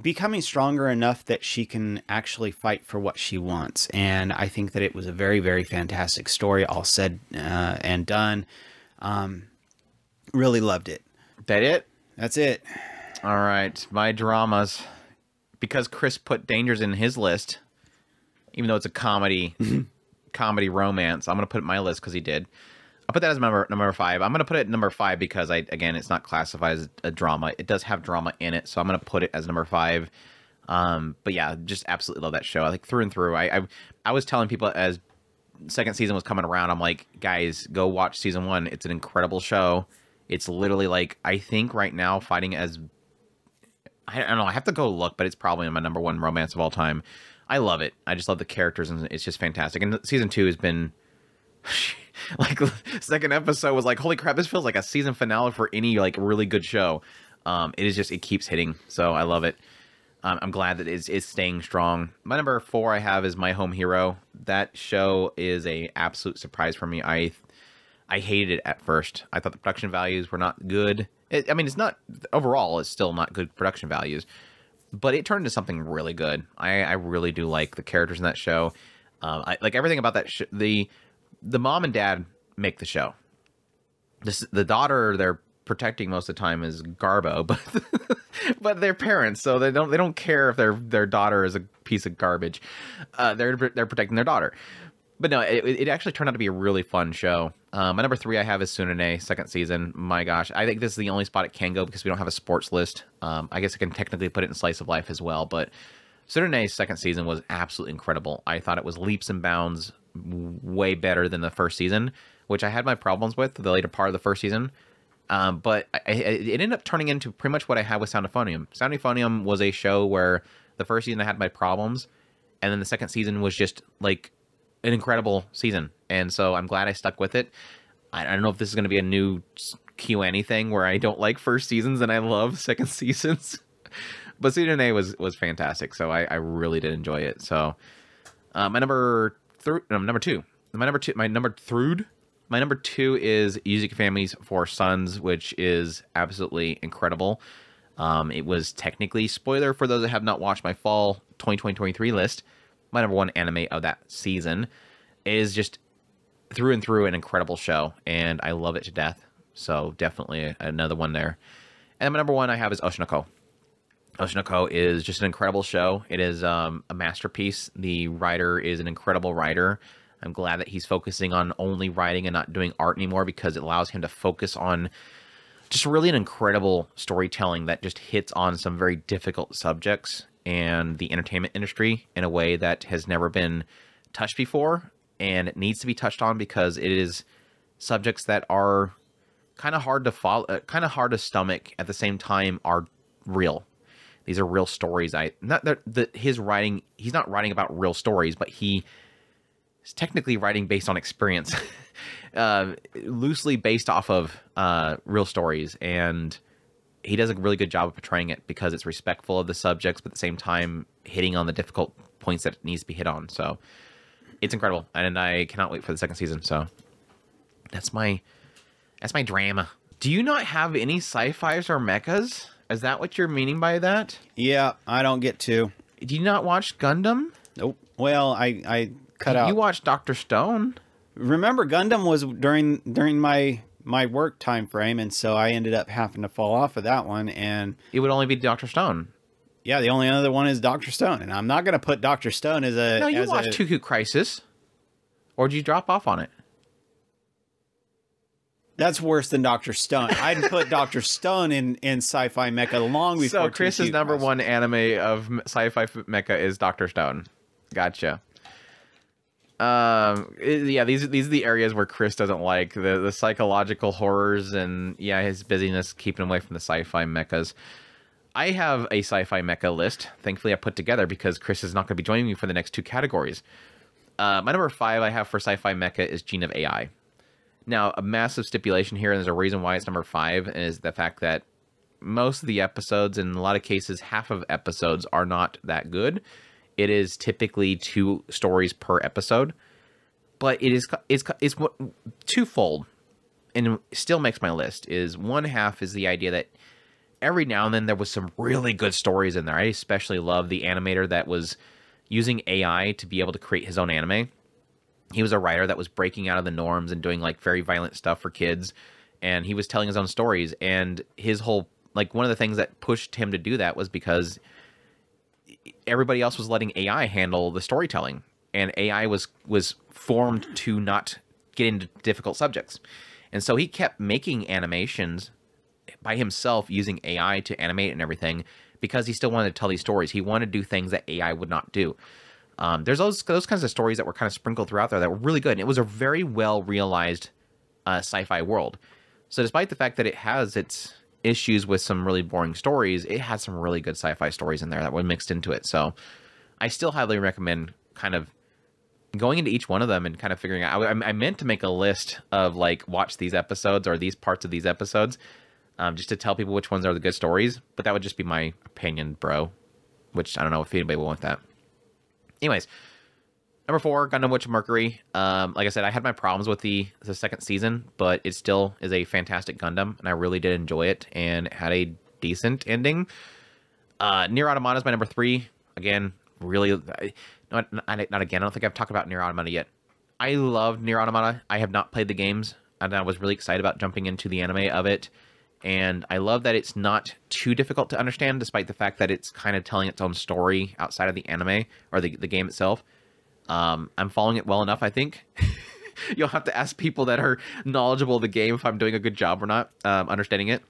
becoming stronger enough that she can actually fight for what she wants. And I think that it was a very, very fantastic story, all said and done. Really loved it. That it? That's it. All right, my dramas. Because Chris put Dangers in his list, even though it's a comedy romance, I'm going to put it in my list because he did. I'll put that as number 5. I'm going to put it number 5 because, again, it's not classified as a drama. It does have drama in it, so I'm going to put it as number 5. But yeah, just absolutely love that show. Like through and through. I was telling people as second season was coming around, I'm like, guys, go watch season 1. It's an incredible show. It's literally like, I think right now fighting as, I don't know, I have to go look, but it's probably my number 1 romance of all time. I love it. I just love the characters, and it's just fantastic. And season 2 has been like, second episode was like, holy crap, this feels like a season finale for any like really good show. It is just, it keeps hitting, so I love it. I'm glad that it's staying strong. My number 4 I have is My Home Hero. That show is a absolute surprise for me. I hated it at first. I thought the production values were not good. I mean, it's not, overall, it's still not good production values, but it turned into something really good. I really do like the characters in that show. I like everything about that. The mom and dad make the show. The daughter they're protecting most of the time is Garbo, but they're parents, so they don't care if their daughter is a piece of garbage. They're protecting their daughter. But no, it actually turned out to be a really fun show. My number 3 I have is Tsunade, second season. My gosh, I think this is the only spot it can go because we don't have a sports list. I guess I can technically put it in Slice of Life as well, but Tsunade's second season was absolutely incredible. I thought it was leaps and bounds way better than the first season, which I had my problems with the later part of the first season. But it ended up turning into pretty much what I had with Sound Euphonium. Sound Euphonium was a show where the first season I had my problems, and then the second season was just like an incredible season. And so I'm glad I stuck with it. I don't know if this is going to be a new Q&A thing where I don't like first seasons and I love second seasons. But Tsunade was fantastic, so I really did enjoy it. So my number 2 is Yuzuki Family's Four Sons, which is absolutely incredible. It was technically, spoiler for those that have not watched my fall 2023 list, my number 1 anime of that season. Is just through and through an incredible show, and I love it to death. So definitely another one there. And my number 1 I have is Oshinoko. Oshinoko is just an incredible show. It is a masterpiece. The writer is an incredible writer. I'm glad that he's focusing on only writing and not doing art anymore, because it allows him to focus on just really an incredible storytelling that just hits on some very difficult subjects and the entertainment industry in a way that has never been touched before. And it needs to be touched on because it is subjects that are kind of hard to follow, kind of hard to stomach, at the same time are real. These are real stories. His writing, he's not writing about real stories, but he is technically writing based on experience, loosely based off of real stories. And he does a really good job of portraying it because it's respectful of the subjects, but at the same time hitting on the difficult points that it needs to be hit on. So it's incredible, and I cannot wait for the second season. So that's my drama. Do you not have any sci-fis or mechas? Is that what you're meaning by that? Yeah, I don't get to. Do you not watch Gundam? Nope. Well, I cut out. You watched Dr. Stone. Remember, Gundam was during my work time frame, and so I ended up having to fall off of that one. And it would only be Dr. Stone. Yeah, the only other one is Dr. Stone, and I'm not going to put Dr. Stone as a... No, you watched Tuku Crisis. Or did you drop off on it? That's worse than Dr. Stone. I'd put Dr. Stone in Sci-Fi Mecha long before... So Chris's number 1 anime of Sci-Fi Mecha is Dr. Stone. Gotcha. Yeah, these are the areas where Chris doesn't like. The psychological horrors and, yeah, his busyness keeping him away from the sci-fi mechas. I have a sci-fi mecha list. Thankfully, I put together because Chris is not going to be joining me for the next 2 categories. My number 5 I have for sci-fi mecha is Gene of AI. Now, a massive stipulation here, and there's a reason why it's number 5, is the fact that most of the episodes, in a lot of cases, half of episodes are not that good. It is typically 2 stories per episode. but it's what twofold, and it still makes my list. Is one half is the idea that every now and then there was some really good stories in there. I especially love the animator that was using AI to be able to create his own anime. He was a writer that was breaking out of the norms and doing like very violent stuff for kids, and he was telling his own stories. And his whole, like, one of the things that pushed him to do that was because everybody else was letting AI handle the storytelling, and AI was formed to not get into difficult subjects. And so he kept making animations by himself using AI to animate and everything, because he still wanted to tell these stories. He wanted to do things that AI would not do. There's those kinds of stories that were kind of sprinkled throughout there that were really good. And it was a very well realized sci-fi world. So despite the fact that it has its issues with some really boring stories, it had some really good sci-fi stories in there that were mixed into it. So I still highly recommend kind of going into each one of them and kind of figuring out. I meant to make a list of like, watch these episodes or these parts of these episodes, just to tell people which ones are the good stories, but that would just be my opinion, bro, which I don't know if anybody will want that. Anyways, number 4, Gundam Witch of Mercury. Like I said, I had my problems with the second season, but it still is a fantastic Gundam, and I really did enjoy it, and it had a decent ending. Nier Automata is my number 3. Again, really, not again. I don't think I've talked about Nier Automata yet. I love Nier Automata. I have not played the games, and I was really excited about jumping into the anime of it. And I love that it's not too difficult to understand, despite the fact that it's kind of telling its own story outside of the anime or the game itself. I'm following it well enough, I think. You'll have to ask people that are knowledgeable of the game if I'm doing a good job or not understanding it.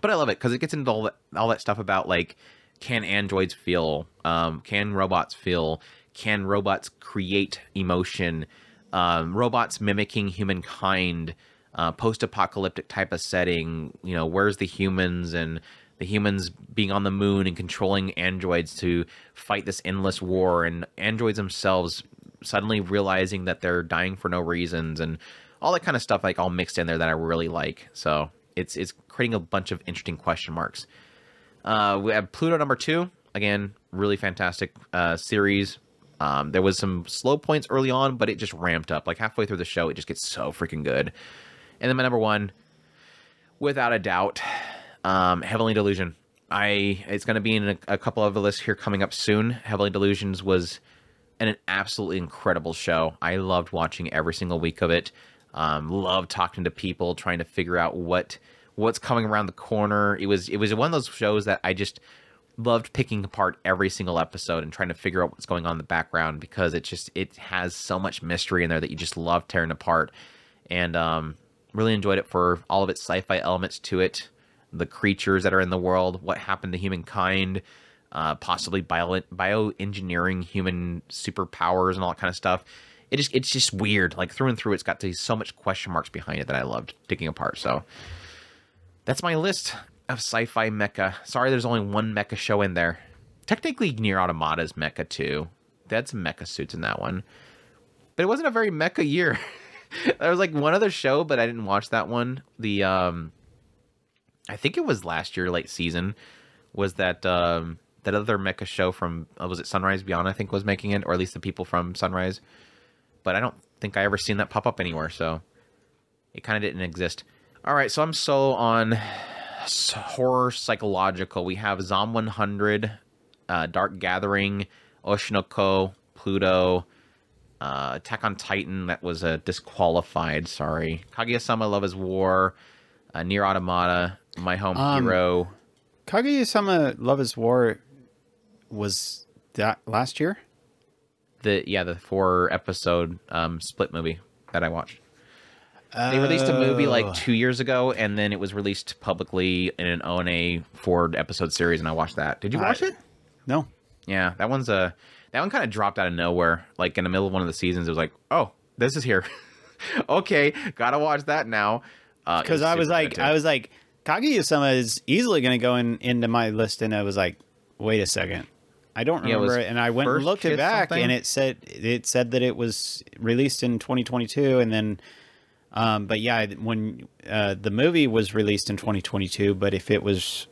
But I love it because it gets into all that stuff about, like, can androids feel? Can robots feel? Can robots create emotion? Robots mimicking humankind? Post-apocalyptic type of setting, you know, where's the humans, and the humans being on the moon and controlling androids to fight this endless war, and androids themselves suddenly realizing that they're dying for no reasons, and all that kind of stuff, like, all mixed in there that I really like. So it's creating a bunch of interesting question marks. We have Pluto number 2. Again, really fantastic series. There was some slow points early on, but it just ramped up. Like, halfway through the show, it just gets so freaking good. And then my number 1, without a doubt, Heavenly Delusion. It's going to be in a couple of the lists here coming up soon. Heavenly Delusions was an absolutely incredible show. I loved watching every single week of it. Loved talking to people, trying to figure out what's coming around the corner. It was one of those shows that I just loved picking apart every single episode and trying to figure out what's going on in the background, because it has so much mystery in there that you just love tearing apart. And really enjoyed it for all of its sci-fi elements to it, the creatures that are in the world, what happened to humankind, possibly bioengineering human superpowers and all that kind of stuff. It's just weird, like, through and through. It's got so much question marks behind it that I loved digging apart. So that's my list of sci-fi mecha. Sorry, there's only one mecha show in there. Technically, Nier Automata is mecha too. They had some mecha suits in that one, but it wasn't a very mecha year. There was like one other show, but I didn't watch that one. The I think it was last year, late season, was that that other mecha show from was it Sunrise Beyond? I think was making it, or at least the people from Sunrise. But I don't think I ever seen that pop up anywhere, so it kind of didn't exist. All right, so I'm so on horror psychological. We have Zom 100, Dark Gathering, Oshinoko, Pluto. Attack on Titan, that was disqualified, sorry. Kaguya-sama, Love is War, Nier Automata, My Home Hero. Kaguya-sama, Love is War, was that last year? The 4-episode split movie that I watched. They released a movie like 2 years ago, and then it was released publicly in an ONA 4-episode series, and I watched that. Did you watch it? No. Yeah, that one kind of dropped out of nowhere. Like, in the middle of one of the seasons, it was like, oh, this is here. Okay, gotta watch that now. Because I was like, Kaguya-sama is easily going to go into my list, and I was like, wait a second, I don't remember it. And I went and looked it back, and it said that it was released in 2022, and then, but yeah, when the movie was released in 2022, but if it was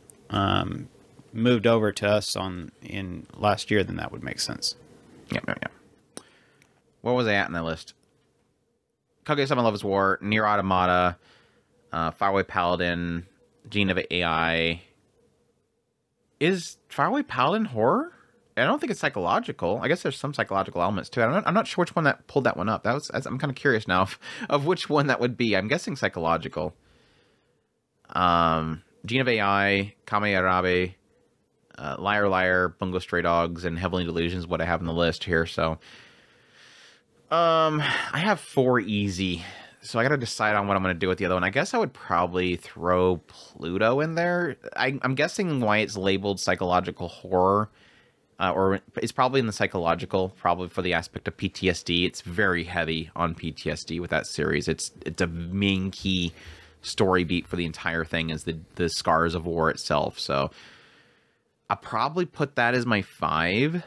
moved over to us in last year, then that would make sense. Yeah. Where was I at in that list? Kaguya-sama Love is War, Nier Automata, Faraway Paladin, Gene of AI. Is Faraway Paladin horror? I don't think it's psychological. I guess there's some psychological elements to it. I'm not sure which one that pulled that one up. I'm kind of curious now of which one that would be. I'm guessing psychological. Gene of AI, Kame Arabe, Liar Liar, Bungo Stray Dogs, and Heavenly Delusions, what I have on the list here. So, I have 4 easy. So I got to decide on what I'm going to do with the other one. I guess I would probably throw Pluto in there. I'm guessing why it's labeled psychological horror. Or it's probably in the psychological, probably for the aspect of PTSD. It's very heavy on PTSD with that series. It's a main key story beat for the entire thing is the scars of war itself. So I'll probably put that as my 5.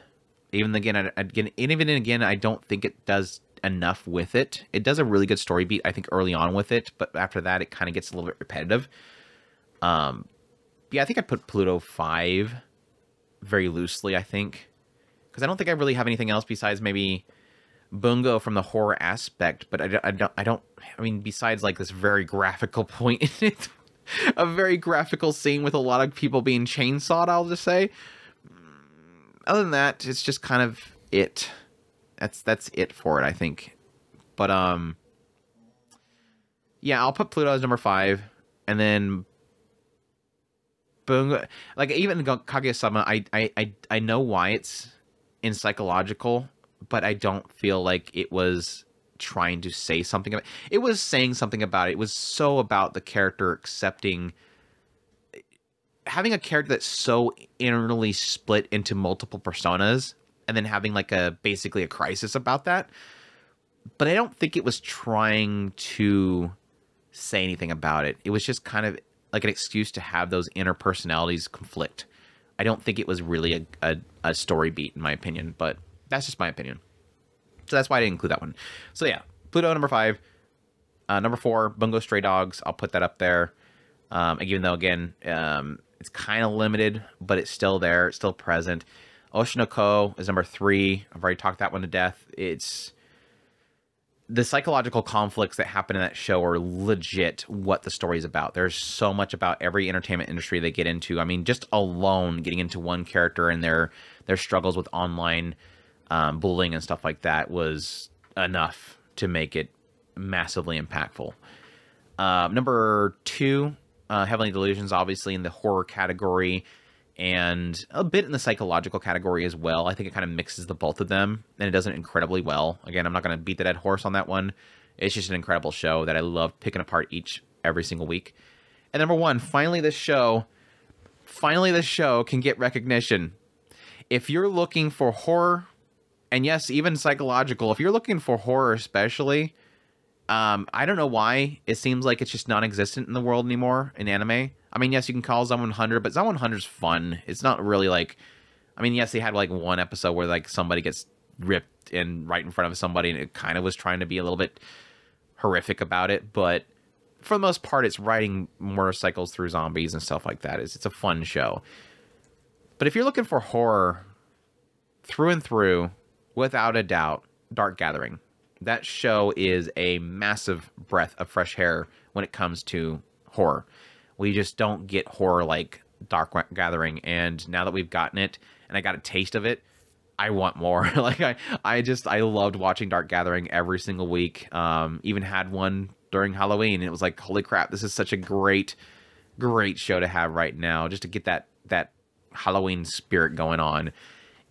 Even again, I don't think it does enough with it. It does a really good story beat, I think, early on with it, but after that, it kind of gets a little bit repetitive. Yeah, I think I'd put Pluto 5. Very loosely, I think, because I don't think I really have anything else besides maybe Bungo from the horror aspect. But I mean, besides like this very graphical point in it, a very graphical scene with a lot of people being chainsawed, I'll just say. Other than that, it's just kind of it. That's it for it, I think. But yeah, I'll put Pluto as number 5, and then. Like even Kaguya-sama, I know why it's in psychological, but I don't feel like it was trying to say something about it. It was saying something about it. It was so about the character accepting having a character that's so internally split into multiple personas and then having like basically a crisis about that. But I don't think it was trying to say anything about it. It was just kind of like an excuse to have those inner personalities conflict. I don't think it was really a story beat, in my opinion, but that's just my opinion. So that's why I didn't include that one. So yeah, Pluto number 5. Number 4, Bungo Stray Dogs. I'll put that up there. Even though, again, it's kind of limited, but it's still there. It's still present. Oshinoko is number 3. I've already talked that one to death. It's the psychological conflicts that happen in that show are legit what the story is about. There's so much about every entertainment industry they get into. I mean, just alone getting into one character and their struggles with online bullying and stuff like that was enough to make it massively impactful. Number 2, Heavenly Delusions, obviously in the horror category and a bit in the psychological category as well. I think it kind of mixes the both of them, and it does it incredibly well. Again, I'm not going to beat the dead horse on that one. It's just an incredible show that I love picking apart every single week. And number 1, finally this show can get recognition. If you're looking for horror, and yes, even psychological, if you're looking for horror especially, I don't know why it seems like it's just non-existent in the world anymore in anime. I mean, yes, you can call Zone 100, but Zone 100 is fun. It's not really like, I mean, yes, they had like one episode where like somebody gets ripped in right in front of somebody, and it kind of was trying to be a little bit horrific about it. But for the most part, it's riding motorcycles through zombies and stuff like that. It's a fun show. But if you're looking for horror through and through, without a doubt, Dark Gathering. That show is a massive breath of fresh air when it comes to horror. We just don't get horror like Dark Gathering, and now that we've gotten it, and I got a taste of it, I want more. Like I loved watching Dark Gathering every single week. Even had one during Halloween, and it was like, holy crap, this is such a great show to have right now, just to get that Halloween spirit going on.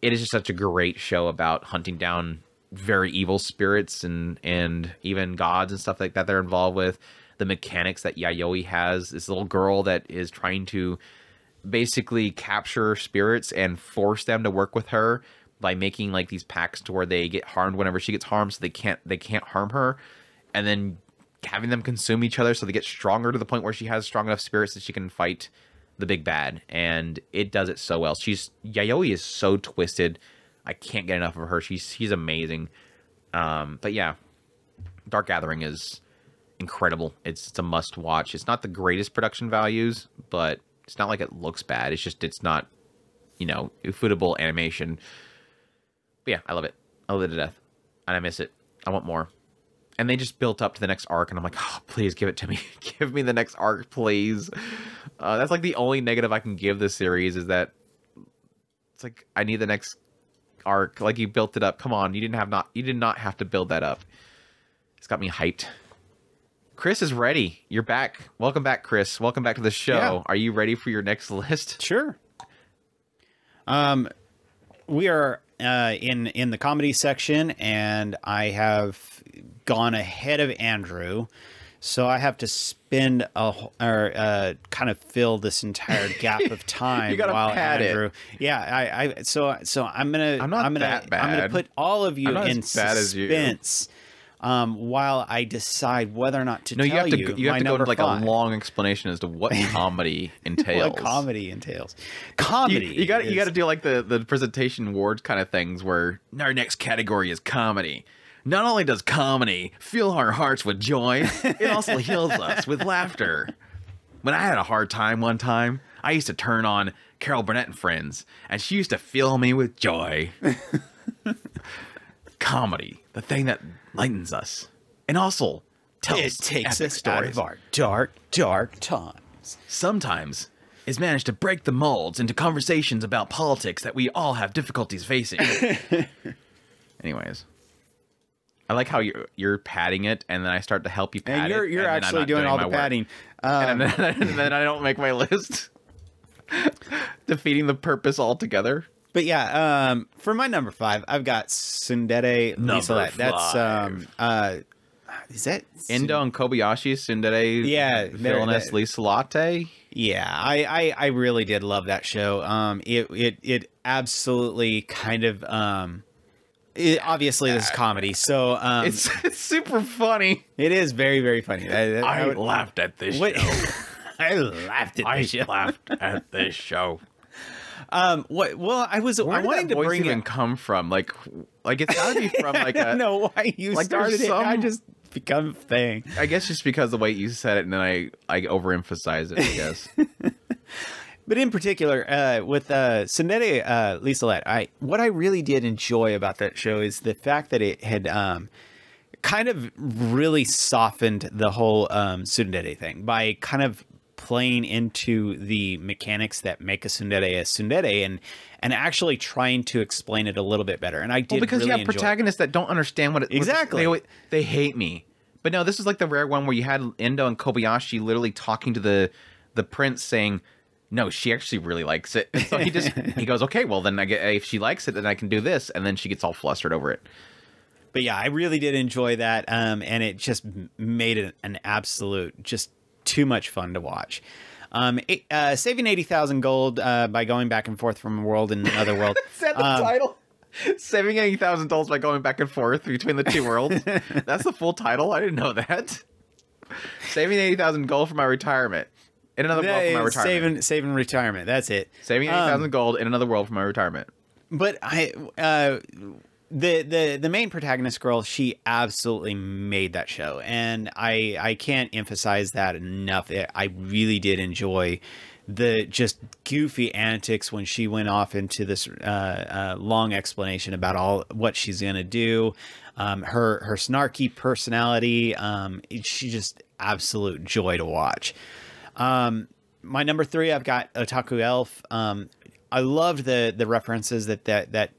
It is just such a great show about hunting down very evil spirits and even gods and stuff like that they're involved with. The mechanics that Yayoi has, this little girl that is trying to basically capture spirits and force them to work with her by making like these pacts to where they get harmed whenever she gets harmed, so they can't harm her, and then having them consume each other so they get stronger to the point where she has strong enough spirits that she can fight the big bad. And it does it so well. Yayoi is so twisted. I can't get enough of her. She's amazing. But yeah, Dark Gathering is incredible. It's a must watch. It's not the greatest production values, but it's not like it looks bad. It's not, ufotable animation. But yeah, I love it. I love it to death. And I miss it. I want more. and they just built up to the next arc, and I'm like, oh, please give it to me. Give me the next arc, please. That's like the only negative I can give this series, is that it's like, I need the next arc. Like, you built it up. Come on, you did not have to build that up. It's got me hyped. Chris is ready. You're back. Welcome back, Chris. Welcome back to the show. Yeah. Are you ready for your next list? Sure. We are in the comedy section, and I have gone ahead of Andrew, so I have to spend kind of fill this entire gap of time. You gotta while pad Andrew. It. Yeah, so I'm gonna put all of you in suspense. While I decide whether or not to tell you, you have to go into like 5. A long explanation as to what comedy entails. What comedy entails. Comedy. You got to do like the presentation awards kind of things, where our next category is comedy. Not only does comedy fill our hearts with joy, it also heals us with laughter. When I had a hard time one time, I used to turn on Carol Burnett and Friends, and she used to fill me with joy. Comedy, the thing that lightens us, and also takes us out of our dark times. Sometimes it's managed to break the molds into conversations about politics that we all have difficulties facing. Anyways, I like how you're padding it, and then I start to help you pad it. You're actually doing all the padding, and then I don't make my list, defeating the purpose altogether. But yeah, for my number 5, I've got Tsundere Lisalet. That's is that Endo and Kobayashi Tsundere? Yeah, villainous Lisa Latte. Yeah, I really did love that show. It absolutely kind of obviously this is comedy, so it's super funny. It is very, very funny. I laughed at this show. I laughed at this show. Well, I wanted to bring it come from, like it's gotta be from like I don't know why you started it. I just become a thing. I guess just because the way you said it, and then I overemphasize it, I guess. But in particular, with Tsundere Lisalet, what I really did enjoy about that show is the fact that it had kind of really softened the whole tsundere thing by kind of playing into the mechanics that make a tsundere and actually trying to explain it a little bit better. And I did because really you have protagonists that don't understand what it exactly. They hate me. But no, this is like the rare one where you had Endo and Kobayashi literally talking to the prince, saying, no, she actually really likes it. And so he goes, okay, well then if she likes it, then I can do this, and then she gets all flustered over it. But yeah, I really did enjoy that, and it just made it an absolute just too much fun to watch. Saving 80,000 gold by going back and forth from a world and another world. Is that the title? Saving 80,000 gold by going back and forth between the two worlds. That's the full title? I didn't know that. Saving 80,000 gold for my retirement. In another world for my retirement. Saving retirement. That's it. Saving 80,000 gold in another world for my retirement. But the main protagonist girl, she absolutely made that show, and I can't emphasize that enough. I really did enjoy the just goofy antics when she went off into this long explanation about what she's gonna do. Her snarky personality, she just absolute joy to watch. My number 3, I've got Otaku Elf. I loved the references that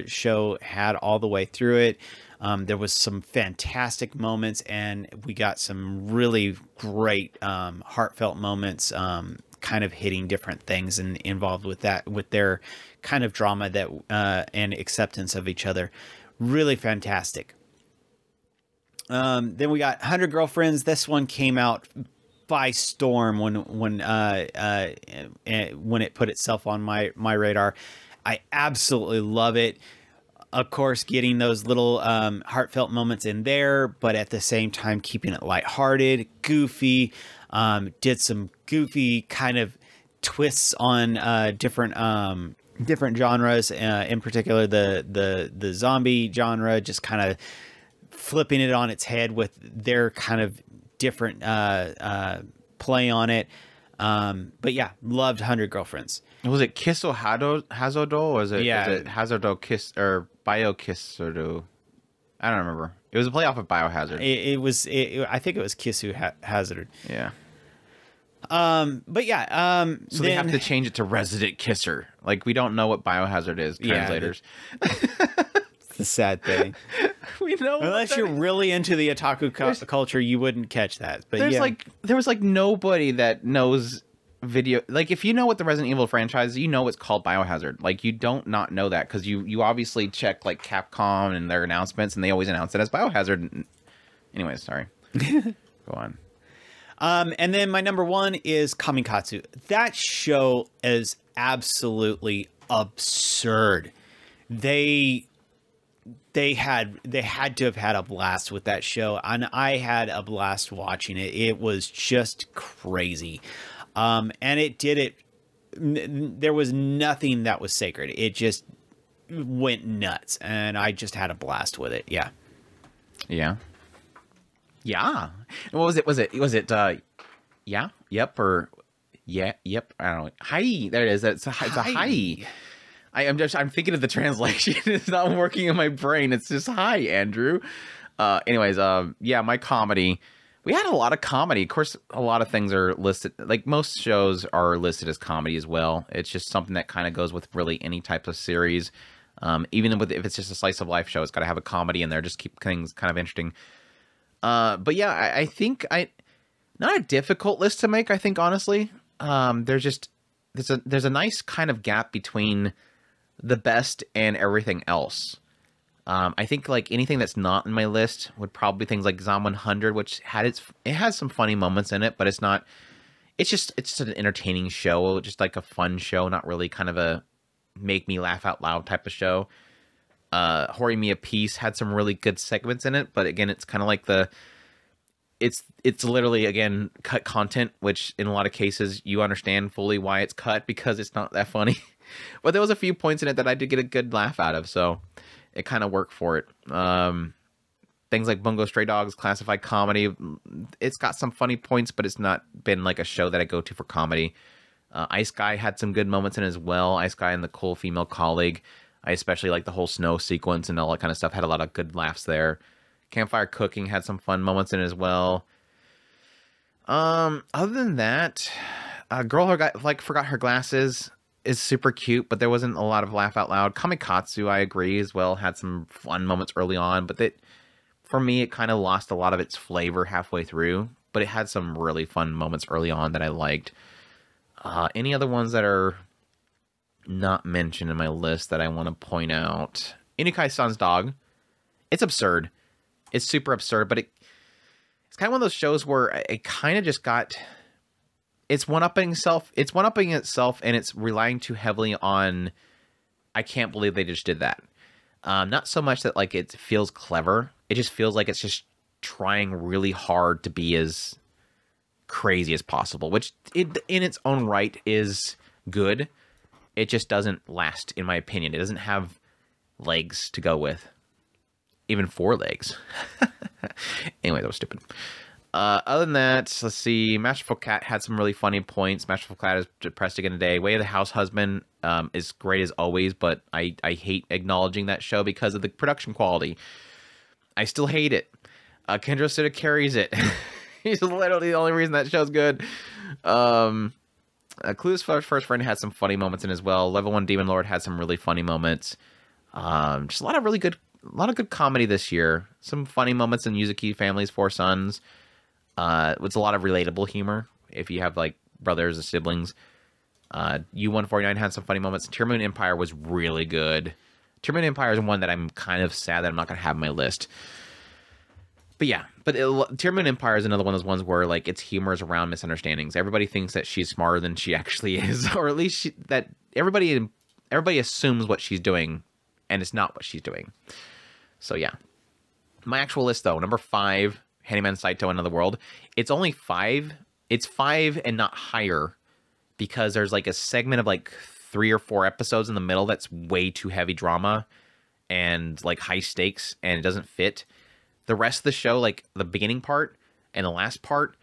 show had all the way through it. There was some fantastic moments, and we got some really great heartfelt moments, kind of hitting different things and involved with their kind of drama and acceptance of each other. Really fantastic. Then we got 100 Girlfriends. This one came out by storm when it put itself on my radar. I absolutely love it. Of course, getting those little heartfelt moments in there, but at the same time keeping it lighthearted, goofy. Did some goofy kind of twists on different genres. In particular, the zombie genre, just kind of flipping it on its head with their kind of different play on it. But yeah, loved 100 Girlfriends. Was it Kisso Hazodo, or is it Hazodo Kiss or Bio Kiss or do? I don't remember. It was a playoff of Biohazard. I think it was Kisu Hazard. Yeah. But yeah. So they have to change it to Resident Kisser. Like, we don't know what Biohazard is, translators. It's the sad thing. We know. Unless you're really into the otaku culture, you wouldn't catch that. But there was nobody that knows video. Like, if you know what the Resident Evil franchise is, you know it's called Biohazard. Like, you don't not know that because you obviously check like Capcom and their announcements, and they always announce it as Biohazard. Anyways, sorry. Go on. And then my number one is Kamikatsu. That show is absolutely absurd. They had to have had a blast with that show, and I had a blast watching it. It was just crazy. And it did it. There was nothing that was sacred. It just went nuts, and I just had a blast with it. Yeah. Yeah. Yeah. What was it? Was it yeah, yep, or yeah, yep? I don't know. Hi. There it is. It's a hi. I'm thinking of the translation. It's not working in my brain. It's just hi, Andrew. Anyways, yeah, my comedy. We had a lot of comedy. Of course, a lot of things are listed. Like, most shows are listed as comedy as well. It's just something that kind of goes with really any type of series. Even if it's just a slice of life show, it's got to have a comedy in there. Just keep things kind of interesting. But yeah, I think not a difficult list to make. I think, honestly, there's a nice kind of gap between the best and everything else. I think like anything that's not in my list would probably be things like Zom 100, which it has some funny moments in it, but it's just an entertaining show, just like a fun show, not really kind of a make me laugh out loud type of show. Horimiya Peace had some really good segments in it, but again, it's kind of like it's literally, again, cut content, which in a lot of cases you understand fully why it's cut because it's not that funny. But there was a few points in it that I did get a good laugh out of, so it kind of worked for it. Things like Bungo Stray Dogs, classified comedy. It's got some funny points, but it's not been like a show that I go to for comedy. Ice Guy had some good moments in it as well. Ice Guy and the cool female colleague. I especially like the whole snow sequence and all that kind of stuff. Had a lot of good laughs there. Campfire Cooking had some fun moments in it as well. Other than that, Girl Who Forgot Her Glasses is super cute, but there wasn't a lot of laugh out loud. Kamikatsu, I agree as well, had some fun moments early on, but for me, it kind of lost a lot of its flavor halfway through, but it had some really fun moments early on that I liked. Any other ones that are not mentioned in my list that I want to point out? Inukai-san's Dog. It's absurd. It's super absurd, but it's kind of one of those shows where it kind of just got... It's one-upping itself, and it's relying too heavily on, I can't believe they just did that. Not so much that like it feels clever. It just feels like it's just trying really hard to be as crazy as possible, which in its own right is good. It just doesn't last, in my opinion. It doesn't have legs to go with. Even 4 legs. Anyway, that was stupid. Other than that, let's see. Masterful Cat had some really funny points. Masterful Cat is depressed again today. Way of the House Husband is great as always, but I hate acknowledging that show because of the production quality. I still hate it. Kendra Suda carries it. He's literally the only reason that show's good. Clue's First Friend had some funny moments in as well. Level 1 Demon Lord had some really funny moments. Just a lot of good comedy this year. Some funny moments in Yuzuki Family's 4 Sons. With a lot of relatable humor if you have like brothers or siblings. U149 had some funny moments. Tear Moon Empire was really good. Tear Moon Empire is one that I'm kind of sad that I'm not going to have on my list. But yeah, Tear Moon Empire is another one of those ones where like its humor is around misunderstandings. Everybody thinks that she's smarter than she actually is, or at least that everybody assumes what she's doing, and it's not what she's doing. So yeah, my actual list though, number 5. Handyman Saito, Another World. It's only 5. It's 5 and not higher because there's like a segment of like 3 or 4 episodes in the middle that's way too heavy drama and like high stakes, and it doesn't fit. The rest of the show, like the beginning part and the last part,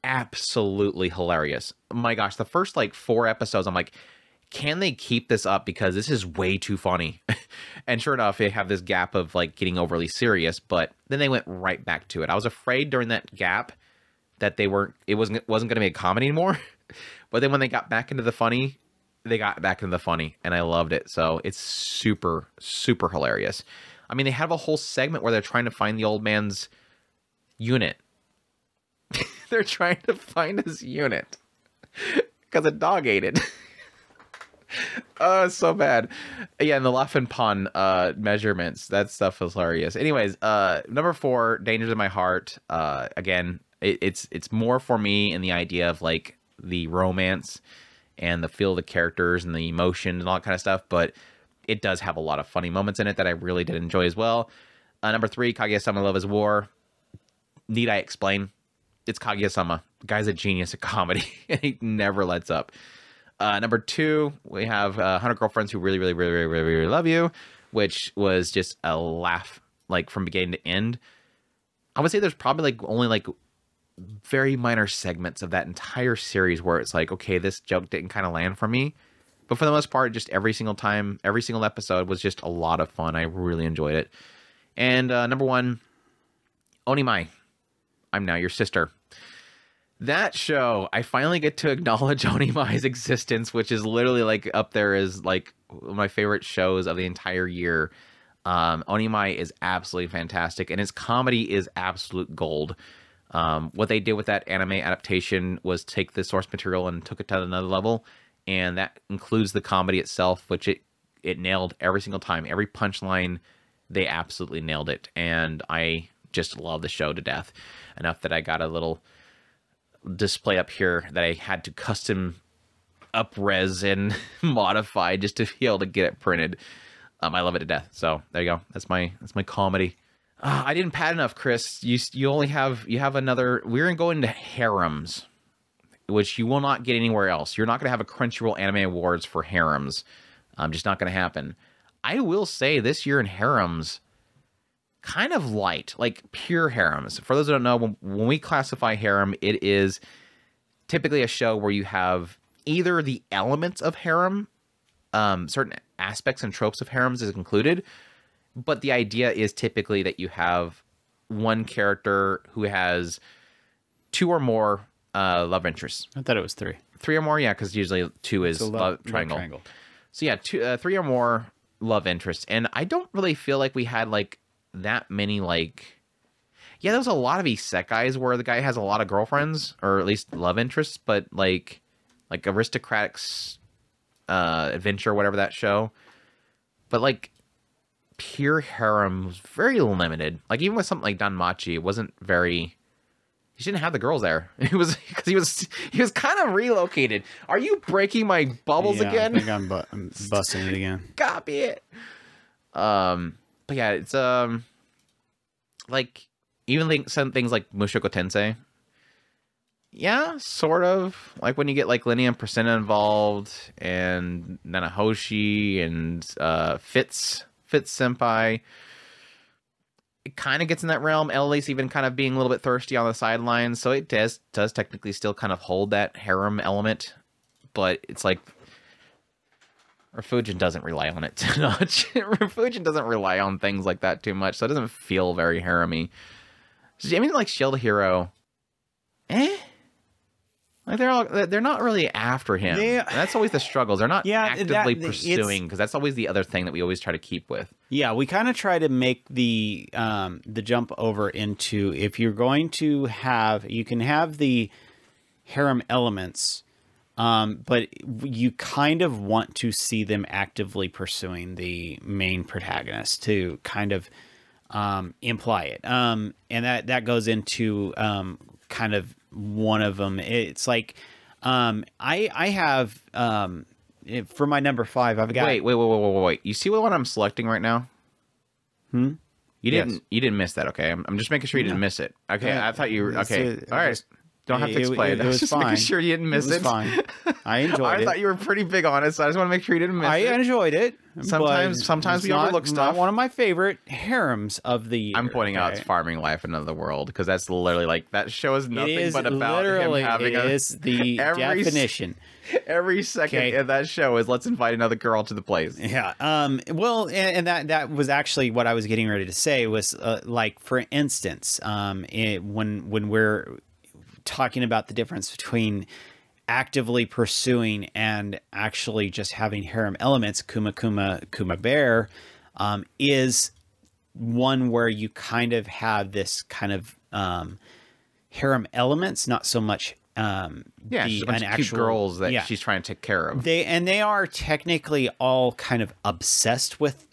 absolutely hilarious. Oh my gosh, the first like 4 episodes, I'm like, can they keep this up, because this is way too funny. And sure enough, they have this gap of like getting overly serious, but then they went right back to it. I was afraid during that gap that it wasn't going to be a comedy anymore. But then when they got back into the funny, they got back into the funny, and I loved it. So it's super, super hilarious. I mean, they have a whole segment where they're trying to find the old man's unit. They're trying to find his unit because a dog ate it. Oh, it's so bad. Yeah, and the Laufenpan measurements. That stuff is hilarious. Anyways, number 4, Dangers in My Heart. Again, it's more for me in the idea of like the romance and the feel of the characters and the emotion and all that kind of stuff, but it does have a lot of funny moments in it that I really did enjoy as well. Number 3, Kaguya-sama Love is War. Need I explain? It's Kaguya-sama. The guy's a genius at comedy, and he never lets up. Number 2, we have 100 Girlfriends Who Really, Really, Really, Really, Really, Really Love You, which was just a laugh, like from beginning to end. I would say there's probably like only like very minor segments of that entire series where it's like, okay, this joke didn't kind of land for me. But for the most part, just every single time, every single episode was just a lot of fun. I really enjoyed it. And number 1, Onimai, I'm Now Your Sister. That show, I finally get to acknowledge Onimai's existence, which is literally like up there as like one of my favorite shows of the entire year. Onimai is absolutely fantastic, and its comedy is absolute gold. What they did with that anime adaptation was take the source material and took it to another level, and that includes the comedy itself, which it nailed every single time. Every punchline, they absolutely nailed it, and I just love the show to death. Enough that I got a little display up here that I had to custom up-res and modify just to be able to get it printed. I love it to death. So there you go. That's my comedy. I didn't pad enough, Chris. You have another. We're gonna go into harems, which you will not get anywhere else. You're not gonna have a Crunchyroll Anime Awards for harems. Just not gonna happen. I will say this year in harems, kind of light, like pure harems. For those who don't know, when we classify harem, it is typically a show where you have either the elements of harem, certain aspects and tropes of harems is included, but the idea is typically that you have one character who has 2 or more love interests. I thought it was 3. 3 or more, yeah, because usually 2 is love triangle. So yeah, 3 or more love interests, and I don't really feel like we had like that many, like, yeah, there was a lot of isekais where the guy has a lot of girlfriends, or at least love interests, but like Aristocrats Adventure, whatever that show, but like pure harem was very limited. Like even with something like Danmachi, it wasn't very, he didn't have the girls there. It was because he was kind of relocated. Are you breaking my bubbles again? I think I'm busting it again. Copy it. But yeah, it's like even some things like Mushoku Tensei. Yeah, sort of. Like when you get like Linnea and Priscilla involved, and Nanahoshi and Fitz Senpai. It kind of gets in that realm. Ellie's even kind of being a little bit thirsty on the sidelines, so it does technically still kind of hold that harem element, but it's like Refugien doesn't rely on it too much. Refugien doesn't rely on things like that too much, so it doesn't feel very harem-y. I mean, like Shield Hero, like they're not really after him. Yeah. That's always the struggles. They're not actively pursuing, because that's always the other thing that we always try to keep with. Yeah, we kind of try to make the jump over into, if you're going to have, you can have the harem elements, but you kind of want to see them actively pursuing the main protagonist to kind of imply it. And that goes into kind of one of them. It's like I have for my number 5, I've got wait. You see what one I'm selecting right now? You didn't miss that, okay? I'm just making sure you didn't miss it. Okay, yeah, I thought you were okay. All right. Don't have to explain. It was just fine. Making sure you didn't miss it. It was fine. I enjoyed it. I thought you were pretty big on it, so I just want to make sure you didn't miss it. I enjoyed it. Sometimes we overlook stuff. Not one of my favorite harems of the year. I'm pointing out it's Farming Life in Another World, because that's literally like, that show is nothing but about him having the definition. Every second in that show is let's invite another girl to the place. Yeah. Well, and that was actually what I was getting ready to say was like, for instance, when we're talking about the difference between actively pursuing and actually just having harem elements, Kuma Bear is one where you kind of have this kind of harem elements, not so much she's a bunch of cute girls that she's trying to take care of. They are technically all kind of obsessed with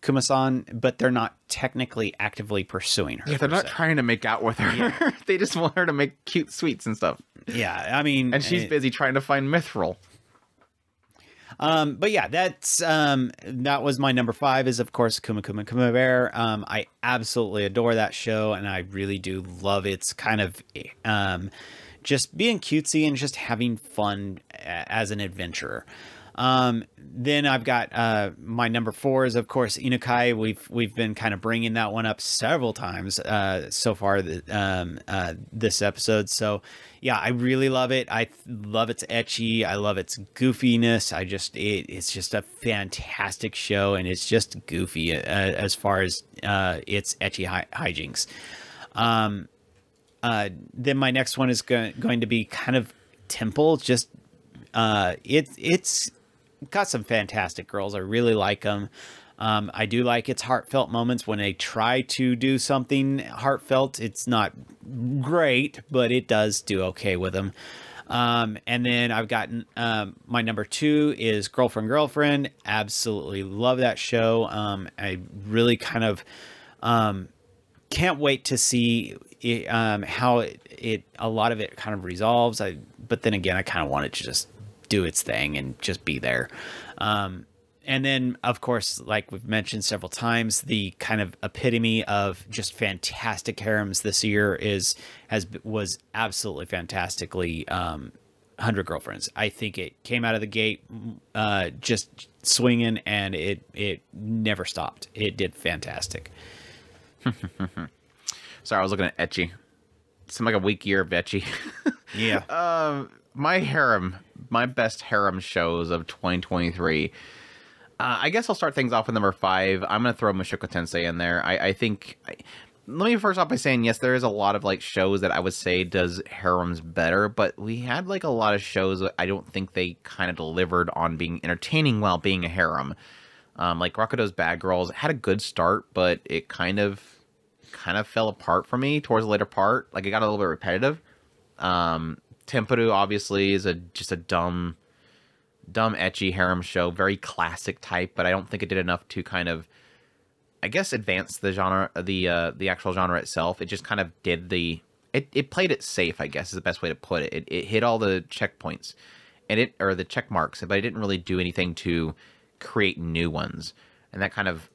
Kuma-san, but they're not technically actively pursuing her. Yeah, they're not trying to make out with her. Yeah. They just want her to make cute sweets and stuff. Yeah, I mean, and she's busy trying to find Mithril. But yeah, that was my number 5 is, of course, Kuma Bear. I absolutely adore that show, and I really do love its kind of just being cutesy and just having fun as an adventurer. Then I've got my number 4 is, of course, Inukai. We've been kind of bringing that one up several times so far this episode. So yeah, I really love it. I love its ecchi. I love its goofiness. It's just a fantastic show, and it's just goofy as far as its ecchi hijinks. Then my next one is going to be kind of Temple. Just it's got some fantastic girls. I really like them. I do like its heartfelt moments when they try to do something heartfelt. It's not great, but it does do okay with them. And then I've gotten my number 2 is Girlfriend. Absolutely love that show. I really kind of can't wait to see how it a lot of it kind of resolves. But then again, I kind of want it to just do its thing and just be there. And then, of course, like we've mentioned several times, the kind of epitome of just fantastic harems this year was absolutely fantastically 100 Girlfriends. I think it came out of the gate just swinging, and it never stopped. It did fantastic. Sorry, I was looking at Ecchi. It seemed like a weak year of Ecchi. Yeah. My best harem shows of 2023. I guess I'll start things off with number 5. I'm going to throw Mushoku Tensei in there. I think... let me first off by saying, yes, there is a lot of like shows that I would say does harems better, but we had like a lot of shows that I don't think they kind of delivered on being entertaining while being a harem. Like Rakudo's Bad Girls had a good start, but it kind of fell apart for me towards the later part. Like it got a little bit repetitive. Tempuru obviously is just a dumb ecchi harem show, very classic type, but I don't think it did enough to kind of, I guess, advance the genre, the actual genre itself. It just kind of did it played it safe, I guess is the best way to put it. It hit all the checkpoints or the check marks, but it didn't really do anything to create new ones, and that kind of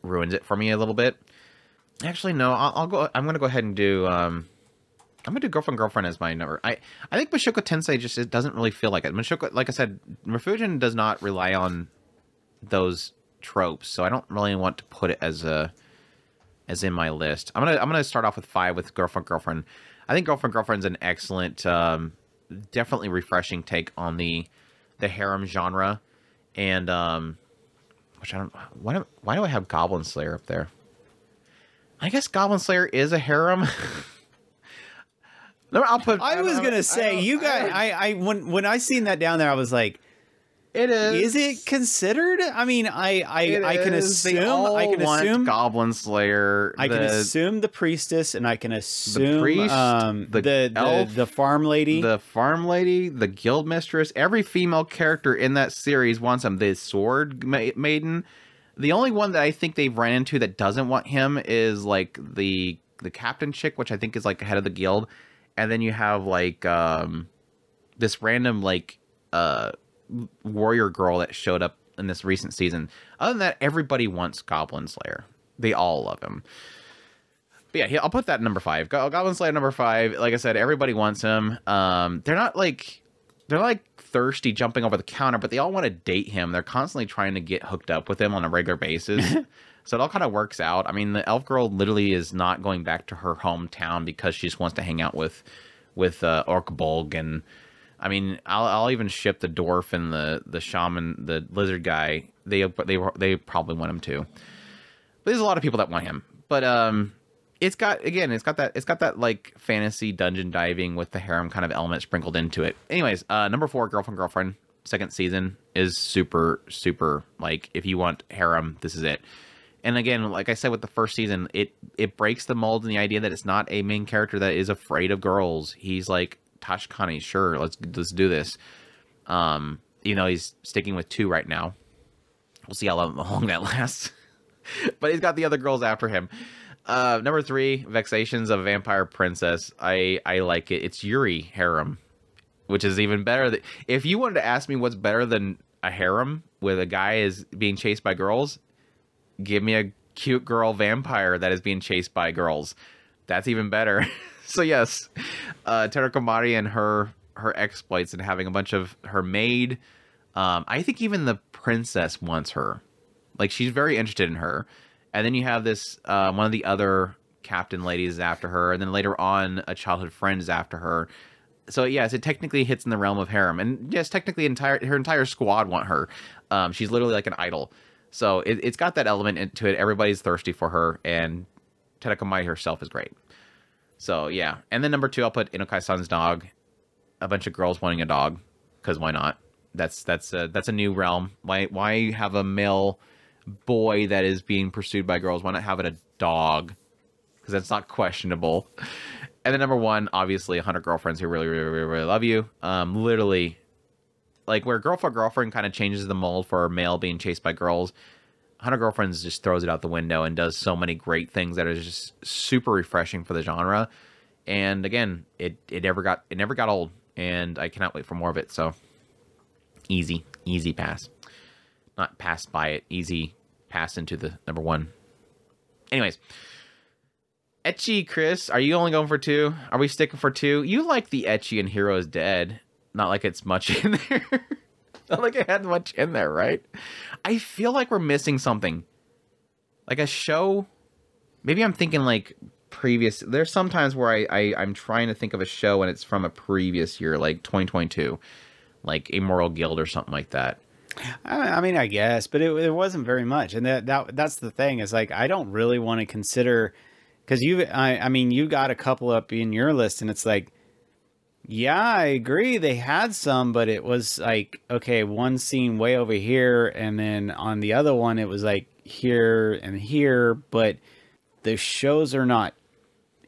ruins it for me a little bit. Actually, no, I'm gonna go ahead and do I'm going to do Girlfriend as my number. I think Mushoku Tensei just it doesn't really feel like it. Mushoku, like I said, Refugin does not rely on those tropes, so I don't really want to put it as in my list. I'm gonna start off with 5 with Girlfriend. I think Girlfriend's an excellent, definitely refreshing take on the harem genre, and which I don't. Why do I have Goblin Slayer up there? I guess Goblin Slayer is a harem. No, I was gonna say you guys. When I seen that down there, I was like, "It is. Is it considered? I mean, I can assume Goblin Slayer. I can assume the priestess, and I can assume the priest, the elf, the farm lady, the guild mistress. Every female character in that series wants him. The sword maiden. The only one that I think they've ran into that doesn't want him is like the captain chick, which I think is like the head of the guild. And then you have like this random like warrior girl that showed up in this recent season. Other than that, everybody wants Goblin Slayer. They all love him. But yeah, I'll put that in number 5. Goblin Slayer number 5. Like I said, everybody wants him. They're not like thirsty jumping over the counter, but they all want to date him. They're constantly trying to get hooked up with him on a regular basis. So it all kind of works out. I mean, the elf girl literally is not going back to her hometown because she just wants to hang out with Orkbolg and I mean, I'll even ship the dwarf and the shaman, the lizard guy. They probably want him too. But there's a lot of people that want him. But it's got that like fantasy dungeon diving with the harem kind of element sprinkled into it. Anyways, number 4, Girlfriend, second season is super like, if you want harem, this is it. And again, like I said with the first season, it breaks the mold and the idea that it's not a main character that is afraid of girls. He's like, Tashikani, sure, let's do this. He's sticking with 2 right now. We'll see how long that lasts. But he's got the other girls after him. Number 3, Vexations of a Vampire Princess. I like it. It's Yuri harem, which is even better. If you wanted to ask me what's better than a harem with a guy is being chased by girls, give me a cute girl vampire that is being chased by girls. That's even better. So yes, Terukomari and her exploits and having a bunch of her maid. I think even the princess wants her. Like, she's very interested in her. And then you have this, one of the other captain ladies is after her. And then later on, a childhood friend is after her. So yes, it technically hits in the realm of harem. And yes, technically her entire squad want her. She's literally like an idol. So it's got that element into it. Everybody's thirsty for her. And Terukomari herself is great. So yeah, and then number 2, I'll put Inokai-san's dog. A bunch of girls wanting a dog, because why not? That's a new realm. Why have a male boy that is being pursued by girls? Why not have it a dog? Because that's not questionable. And then number 1, obviously, 100 Girlfriends Who Really Love You. Literally, like where Girlfriend kind of changes the mold for a male being chased by girls. 100 Girlfriends just throws it out the window and does so many great things that are just super refreshing for the genre. And again, it never got old, and I cannot wait for more of it. So easy pass. Not pass by it, easy pass into the number 1. Anyways, Ecchi, Chris, are you only going for 2? Are we sticking for 2? You like the Ecchi and Heroes Dead. Not like it's much in there. Not like it had much in there, right? I feel like we're missing something. Like a show. Maybe I'm thinking like previous. There's sometimes where I'm trying to think of a show and it's from a previous year, like 2022. Like Immortal Guild or something like that. I mean, I guess, but it wasn't very much. And that's the thing, is like, I don't really want to consider, because you got a couple up in your list, and it's like, yeah, I agree. They had some, but it was like, okay, one scene way over here, and then on the other one, it was like here and here, but the shows are not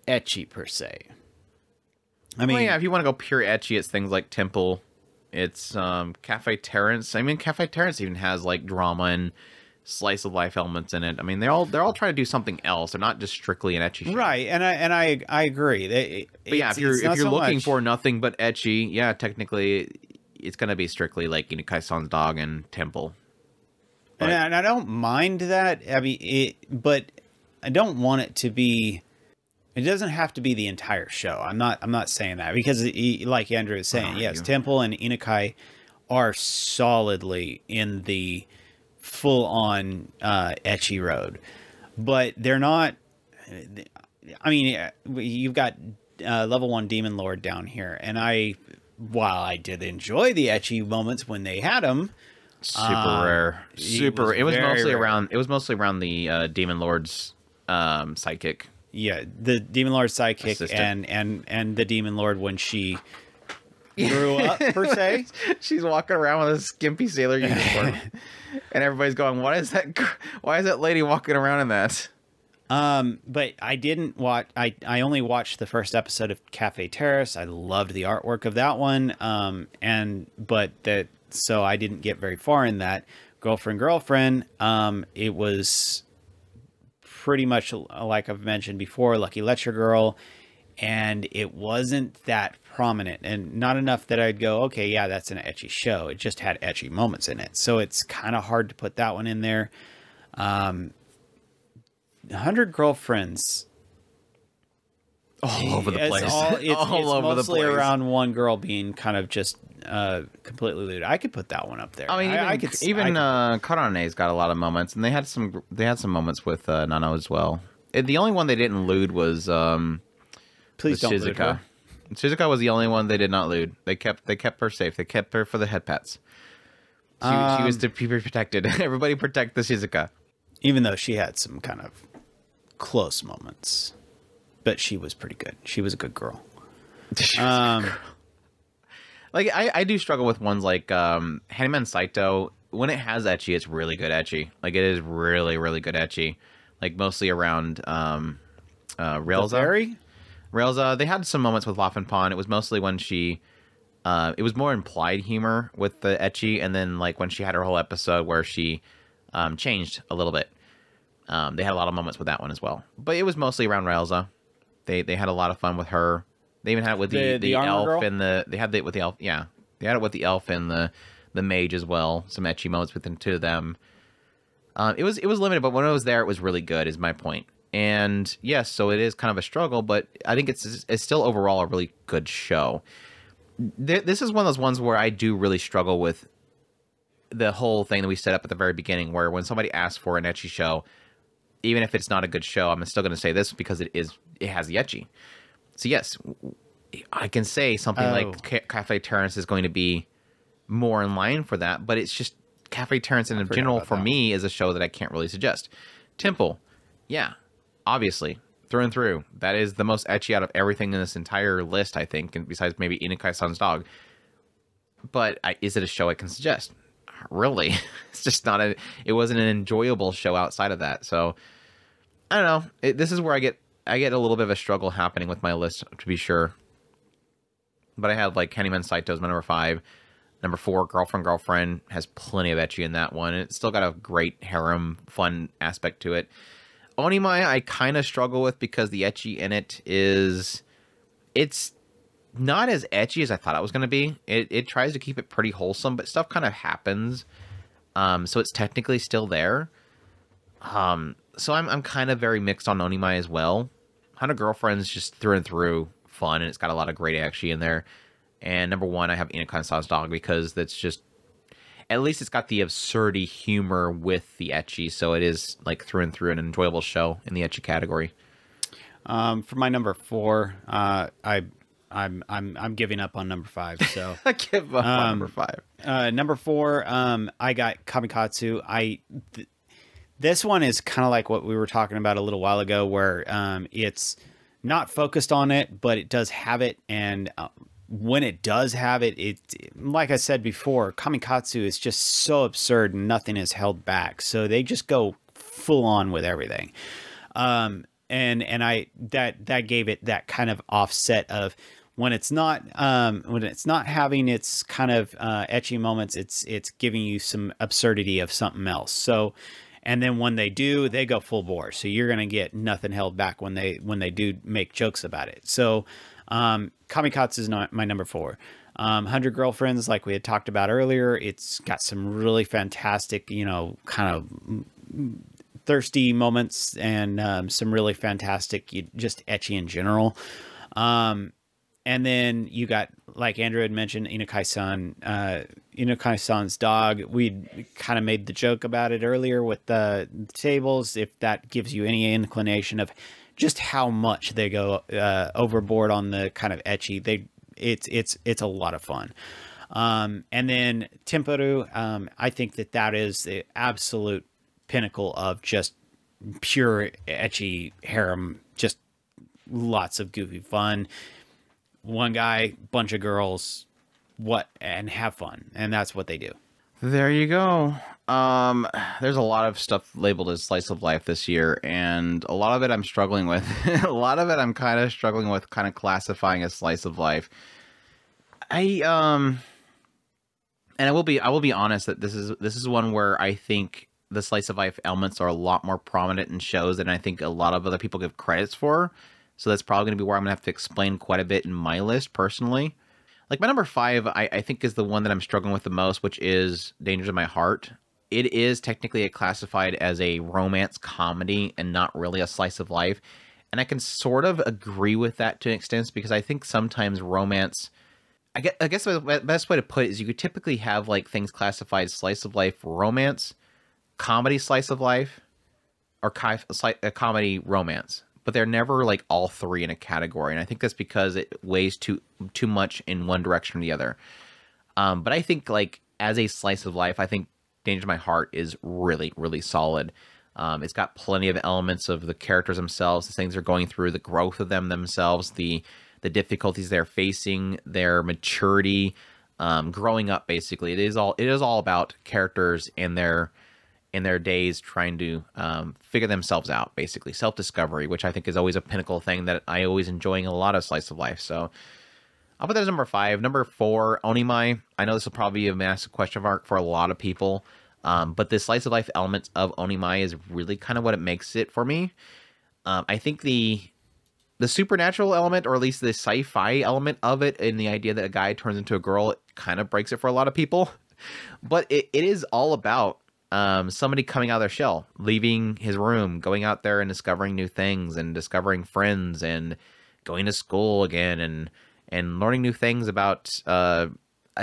ecchi per se. I mean, well, yeah, if you want to go pure ecchi, it's things like Temple. It's Cafe Terrence. I mean, Cafe Terrence even has like drama and slice of life elements in it. I mean, they're all trying to do something else. They're not just strictly an ecchi show. Right, and I agree. But yeah, if you're looking for nothing but ecchi, yeah, technically it's gonna be strictly like Inukai-san's dog and Temple. But, and I don't mind that. I mean, but I don't want it to be. It doesn't have to be the entire show. I'm not saying that, because like Andrew is saying, yes, Temple and Inukai are solidly in the full-on ecchi road, but they're not. I mean, you've got level 1 Demon Lord down here, and while I did enjoy the ecchi moments when they had them, super rare. It was mostly around the Demon Lord's sidekick. Yeah, the Demon Lord sidekick and the Demon Lord when she grew up, per se. She's walking around with a skimpy sailor uniform. And everybody's going, why is that lady walking around in that? But I didn't watch, I only watched the first episode of Cafe Terrace. I loved the artwork of that one. So I didn't get very far in that. Girlfriend. It was pretty much like I've mentioned before, Lucky Lecture Girl, and it wasn't that prominent, and not enough that I'd go, okay, yeah, that's an ecchi show. It just had ecchi moments in it, so it's kind of hard to put that one in there. 100 Girlfriends, all over the place. It's mostly around one girl being kind of just completely lewd. I could put that one up there. I mean, Karane's got a lot of moments, and they had some moments with Nano as well. The only one they didn't lewd was Please don't Shizuka. Shizuka was the only one they did not lewd. They kept her safe. They kept her for the head pats. She was to be protected. Everybody protect the Shizuka. Even though she had some kind of close moments, but she was pretty good. She was a good girl. Like I do struggle with ones like Hanuman Saito. When it has ecchi, it's really good ecchi. Like it is really, really good ecchi. Like mostly around Railza. Railza. They had some moments with Laufenpan. It was mostly when she it was more implied humor with the ecchi, and then like when she had her whole episode where she changed a little bit. They had a lot of moments with that one as well. But it was mostly around Railza. They had a lot of fun with her. They even had it with the elf girl? And they had it with the elf. Yeah, they had it with the elf and the mage as well. Some ecchi moments with the two of them. It was limited, but when it was there, it was really good. Is my point. And yes, so it is kind of a struggle, but I think it's still overall a really good show. This is one of those ones where I do really struggle with the whole thing that we set up at the very beginning, where when somebody asks for an ecchi show, even if it's not a good show, I'm still going to say this because it has the ecchi. So yes, I can say something like Cafe Terrace is going to be more in line for that, but it's just Cafe Terrace in general for me is a show that I can't really suggest. Temple, yeah, obviously through and through, that is the most ecchi out of everything in this entire list, I think, and besides maybe Inukai-san's dog. But is it a show I can suggest? Really? It's just not it wasn't an enjoyable show outside of that. So I don't know. This is where I get a little bit of a struggle happening with my list, to be sure. But I have like Hanuman Saito as my number 5. Number 4, Girlfriend has plenty of ecchi in that one. It's still got a great harem fun aspect to it. Onimai I kind of struggle with because the ecchi in it it's not as ecchi as I thought it was going to be. It tries to keep it pretty wholesome, but stuff kind of happens. So it's technically still there. So I'm kind of very mixed on Onimai as well. 100 Girlfriends just through and through fun, and it's got a lot of great ecchi in there. And number 1, I have Inukai-san's dog because that's just, at least it's got the absurdity humor with the ecchi, so it is like through and through an enjoyable show in the ecchi category. For my number 4, I'm giving up on number 5. So I give up on number 5. Number 4, I got Kamikatsu. This one is kind of like what we were talking about a little while ago, where it's not focused on it, but it does have it, and when it does have it, like I said before, Kamikatsu is just so absurd and nothing is held back. So they just go full on with everything. And that gave it that kind of offset of when it's not having its kind of ecchi moments, it's giving you some absurdity of something else. So, and then when they do, they go full bore. So you're going to get nothing held back when they do make jokes about it. So, Kamikatsu is not my number 4. 100 Girlfriends, like we had talked about earlier, it's got some really fantastic, kind of thirsty moments and some really fantastic, just ecchi in general. And then you got, like Andrew had mentioned, Inukai-san's dog. We kind of made the joke about it earlier with the tables. If that gives you any inclination of just how much they go overboard on the kind of ecchi, it's a lot of fun. And then Temperu, I think that is the absolute pinnacle of just pure ecchi harem, just lots of goofy fun. One guy, bunch of girls, and have fun, and that's what they do. There you go. There's a lot of stuff labeled as slice of life this year, and a lot of it I'm struggling with. A lot of it I'm kind of struggling with, kind of classifying as slice of life. And I will be honest that this is one where I think the slice of life elements are a lot more prominent in shows than I think a lot of other people give credits for. So that's probably going to be where I'm going to have to explain quite a bit in my list personally. Like my number 5, I think is the one that I'm struggling with the most, which is Dangers of My Heart. It is technically classified as a romance comedy and not really a slice of life. And I can sort of agree with that to an extent because I think sometimes romance, I guess the best way to put it is you could typically have like things classified as slice of life romance, comedy slice of life, or a comedy romance. but they're never like all three in a category. And I think that's because it weighs too much in one direction or the other. But I think like as a slice of life, I think Danger to My Heart is really, really solid. It's got plenty of elements of the characters themselves, the things they're going through, the growth of them themselves, the difficulties they're facing, their maturity, growing up. Basically, it is all about characters in their days trying to figure themselves out. Basically, self-discovery, which I think is always a pinnacle thing that I always enjoy in a lot of slice of life. So I'll put that as number 5. Number 4, Onimai. I know this will probably be a massive question mark for a lot of people. But the slice of life elements of Onimai is really kind of what it makes it for me. I think the supernatural element, or at least the sci-fi element of it, and the idea that a guy turns into a girl, it kind of breaks it for a lot of people. But it is all about somebody coming out of their shell, leaving his room, going out there and discovering new things, and discovering friends, and going to school again, and learning new things about a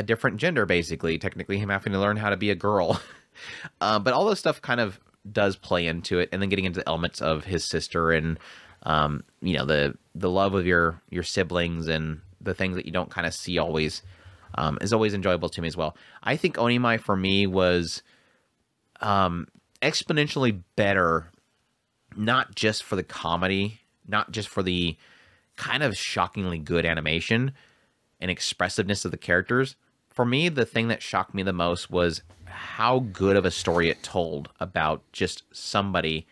different gender, basically. Technically, him having to learn how to be a girl. But all this stuff kind of does play into it, and then getting into the elements of his sister, and the love of your siblings, and the things that you don't kind of see always, is always enjoyable to me as well. I think Onimai for me was exponentially better, not just for the comedy, not just for the kind of shockingly good animation and expressiveness of the characters. For me, the thing that shocked me the most was how good of a story it told about just somebody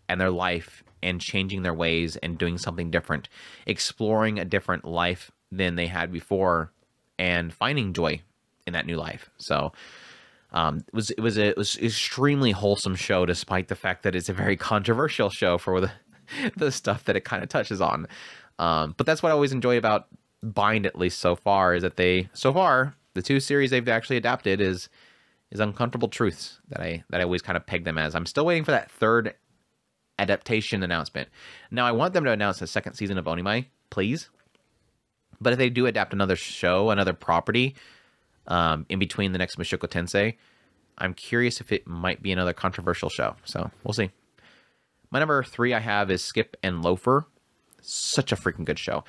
and their life, and changing their ways and doing something different, exploring a different life than they had before, and finding joy in that new life. So it was extremely wholesome show, despite the fact that it's a very controversial show for the stuff that it kind of touches on. But that's what I always enjoy about Bind, at least so far, is that the 2 series they've actually adapted is Uncomfortable Truths that I always kind of peg them as. I'm still waiting for that 3rd adaptation announcement. Now, I want them to announce a 2nd season of Onimai, please. But if they do adapt another show, another property, in between the next Mushoku Tensei, I'm curious if it might be another controversial show. So we'll see. My number 3 I have is Skip and Loafer. Such a freaking good show.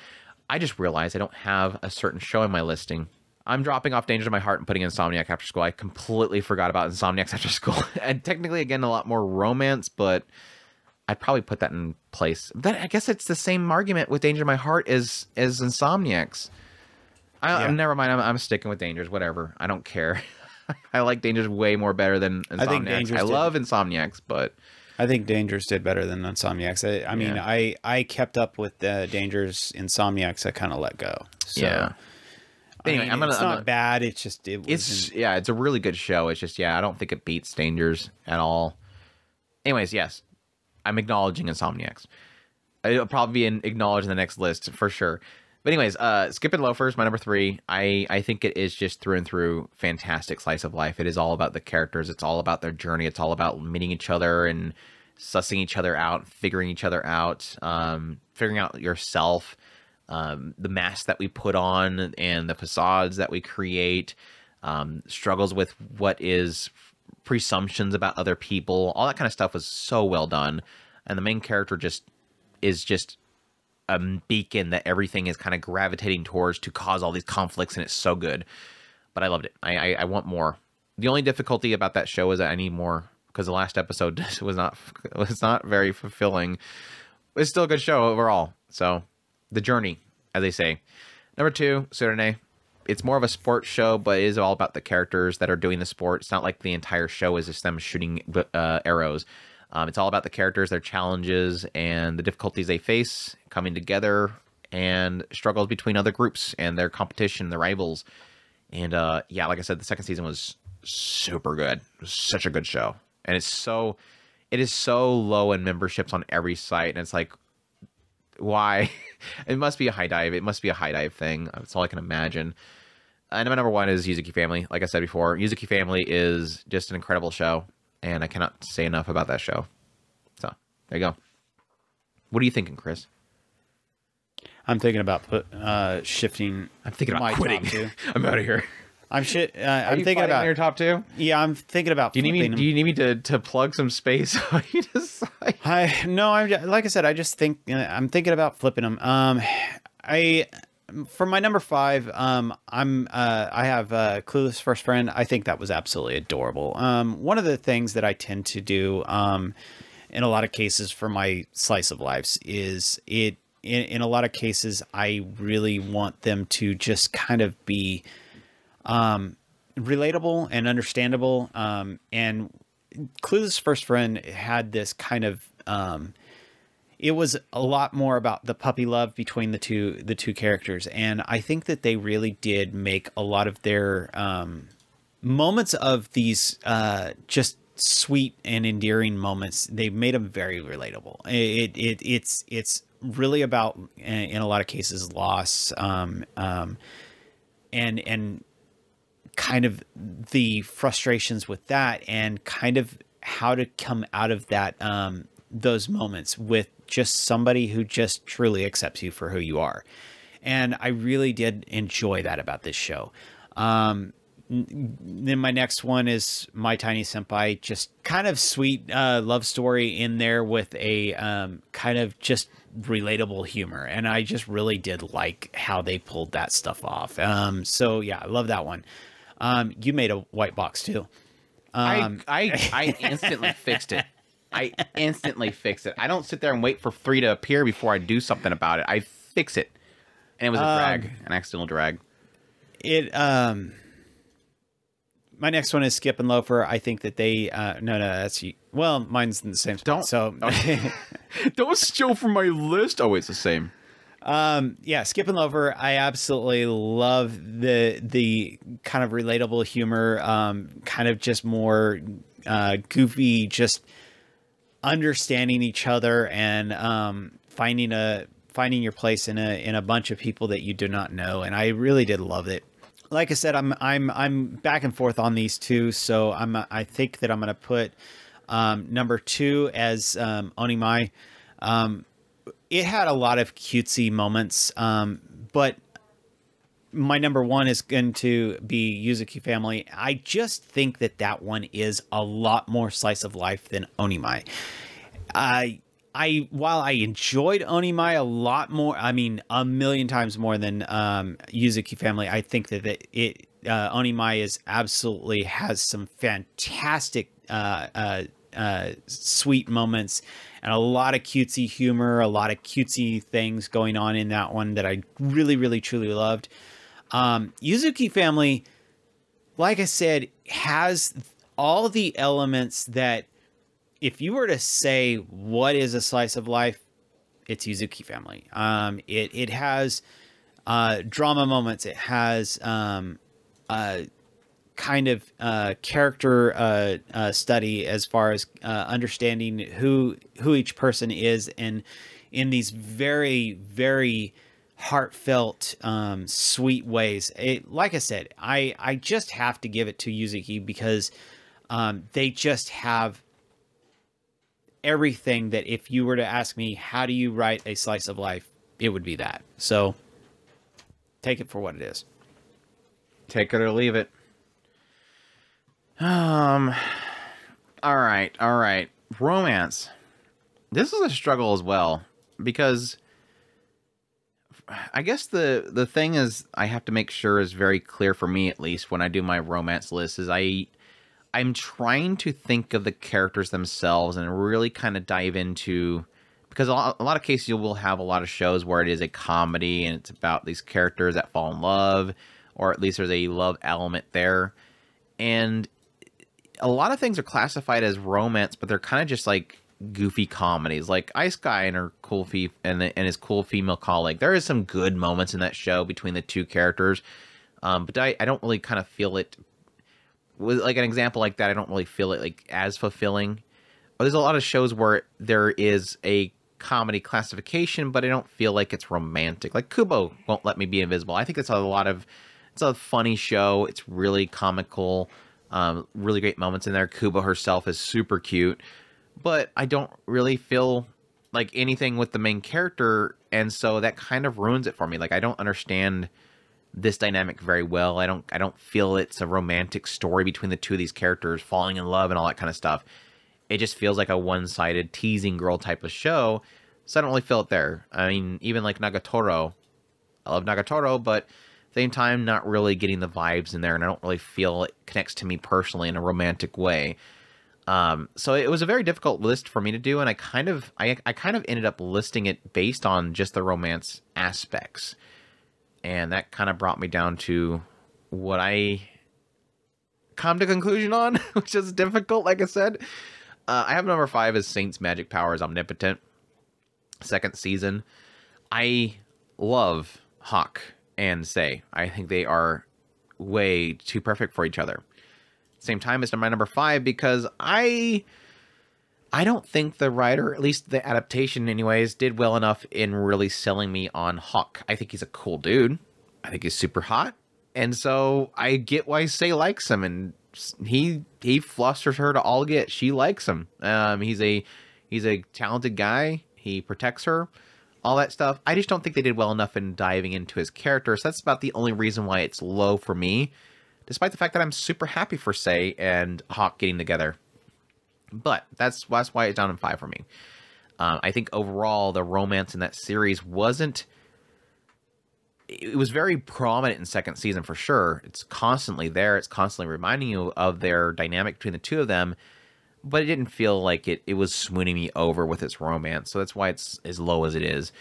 I just realized I don't have a certain show in my listing. I'm dropping off Danger to My Heart and putting Insomniac After School. I completely forgot about Insomniacs After School. And technically, again, a lot more romance, but I'd probably put that in place. I guess it's the same argument with Danger to My Heart as Insomniacs. Never mind. I'm sticking with Dangers. Whatever. I don't care. I like Dangers way more better than Insomniacs. I love Insomniacs, but I think Dangers did better than Insomniacs. I mean, I kept up with Dangers. Insomniacs, I kind of let go. So, yeah. Anyway, it's not bad. It's just it's a really good show. It's just I don't think it beats Dangers at all. Anyways, yes, I'm acknowledging Insomniacs. It'll probably be acknowledged in the next list for sure. But anyways, Skip and Loafers, my number 3. I think it is just through and through fantastic slice of life. It is all about the characters. It's all about their journey. It's all about meeting each other and sussing each other out, figuring each other out, figuring out yourself, the mask that we put on and the facades that we create, struggles with what is presumptions about other people. All that kind of stuff was so well done. And the main character is just a beacon that everything is kind of gravitating towards to cause all these conflicts, and it's so good. But I loved it. I want more. The only difficulty about that show is that I need more, because the last episode was not very fulfilling. It's still a good show overall. So the journey, as they say. Number 2, Surene. It's more of a sports show, but it is all about the characters that are doing the sport. It's not like the entire show is just them shooting arrows. It's all about the characters, their challenges, and the difficulties they face, coming together, and struggles between other groups and their competition, their rivals. And like I said, the 2nd season was super good. It was such a good show. And it is so low in memberships on every site, and it's like, why? It must be a high dive. It must be a high dive thing. That's all I can imagine. And my number 1 is Yuzuki Family. Like I said before, Yuzuki Family is just an incredible show, and I cannot say enough about that show. So there you go. What are you thinking, Chris? I'm thinking about shifting. I'm thinking about quitting. I'm out of here. I'm I'm thinking about your top two. Yeah, I'm thinking about. Do you need me to plug some space? You decide. Like I said, I just think I'm thinking about flipping them. For my number 5, I have Clueless First Friend. I think that was absolutely adorable. One of the things that I tend to do, in a lot of cases for my slice of lives is in a lot of cases, I really want them to just kind of be, relatable and understandable. And Clueless First Friend had this kind of, it was a lot more about the puppy love between the two characters. And I think that they really did make a lot of their, moments of these, just sweet and endearing moments. They made them very relatable. It's really about, in a lot of cases, loss, and kind of the frustrations with that, and kind of how to come out of that, those moments with just somebody who just truly accepts you for who you are. And I really did enjoy that about this show. Then my next one is My Tiny Senpai, just kind of sweet love story in there with a kind of just relatable humor, and I just really did like how they pulled that stuff off. So yeah, I love that one. You made a white box too. I instantly fixed it. I instantly fix it. I don't sit there and wait for 3 to appear before I do something about it. I fix it, and it was a drag, an accidental drag. My next one is Skip and Loafer. I think that they no, that's well, mine's in the same spot. Don't steal from my list. Oh, it's the same. Yeah, Skip and Loafer. I absolutely love the kind of relatable humor, kind of just more goofy, just understanding each other and finding your place in a bunch of people that you do not know. And I really did love it. Like I said, I'm back and forth on these two, so I think that I'm going to put number 2 as Onimai. It had a lot of cutesy moments, but my number 1 is going to be Yuzuki Family. I just think that one is a lot more slice of life than Onimai. While I enjoyed Onimai a lot more, I mean, a million times more than Yuzuki Family, I think that Onimai is absolutely has some fantastic sweet moments and a lot of cutesy humor, a lot of cutesy things going on in that one that I really, really, truly loved. Yuzuki Family, like I said, has all the elements that, if you were to say what is a slice of life, it's Yuzuki Family. It has drama moments. It has kind of character study as far as understanding who each person is, and in these very, very heartfelt, sweet ways. Like I said, I just have to give it to Yuzuki because they just have everything that if you were to ask me, how do you write a slice of life, it would be that. So take it for what it is. Take it or leave it. All right. Romance. This is a struggle as well, because I guess the thing is I have to make sure is very clear for me, at least when I do my romance list, is I'm trying to think of the characters themselves and really kind of dive into, because a lot of cases you will have a lot of shows where it is a comedy and it's about these characters that fall in love, or at least there's a love element there. And a lot of things are classified as romance, but they're kind of just like goofy comedies, like Ice Guy and her and his cool female colleague. There is some good moments in that show between the two characters, but I don't really kind of feel it. With like an example like that, I don't really feel it like as fulfilling. There's a lot of shows where there is a comedy classification, but I don't feel like it's romantic. Like Kubo Won't Let Me Be Invisible. I think it's a funny show. It's really comical. Really great moments in there. Kubo herself is super cute, but I don't really feel like anything with the main character, and so that kind of ruins it for me. Like, I don't understand this dynamic very well. I don't feel it's a romantic story between the two of these characters falling in love and all that kind of stuff. It just feels like a one-sided teasing girl type of show. So I don't really feel it there. I mean, even like Nagatoro, I love Nagatoro, but at the same time, not really getting the vibes in there, and I don't really feel it connects to me personally in a romantic way. So it was a very difficult list for me to do, and I kind of ended up listing it based on just the romance aspects. And that kind of brought me down to what I come to conclusion on, which is difficult, like I said. I have number 5 as Saint's Magic Powers Omnipotent. Second season. I love Hawk and Sei. I think they are way too perfect for each other. Same time, it's my number 5 because I don't think the writer, at least the adaptation anyways, did well enough in really selling me on Hawk. I think he's a cool dude. I think he's super hot. And so I get why Sei likes him, and he flusters her to all get. She likes him. He's a talented guy. He protects her. All that stuff. I just don't think they did well enough in diving into his character. So that's about the only reason why it's low for me, despite the fact that I'm super happy for Sei and Hawk getting together. But that's why it's down in 5 for me. I think overall the romance in that series wasn't... It was very prominent in second season for sure. It's constantly there. It's constantly reminding you of their dynamic between the two of them. But it didn't feel like it was swooning me over with its romance. So that's why it's as low as it is.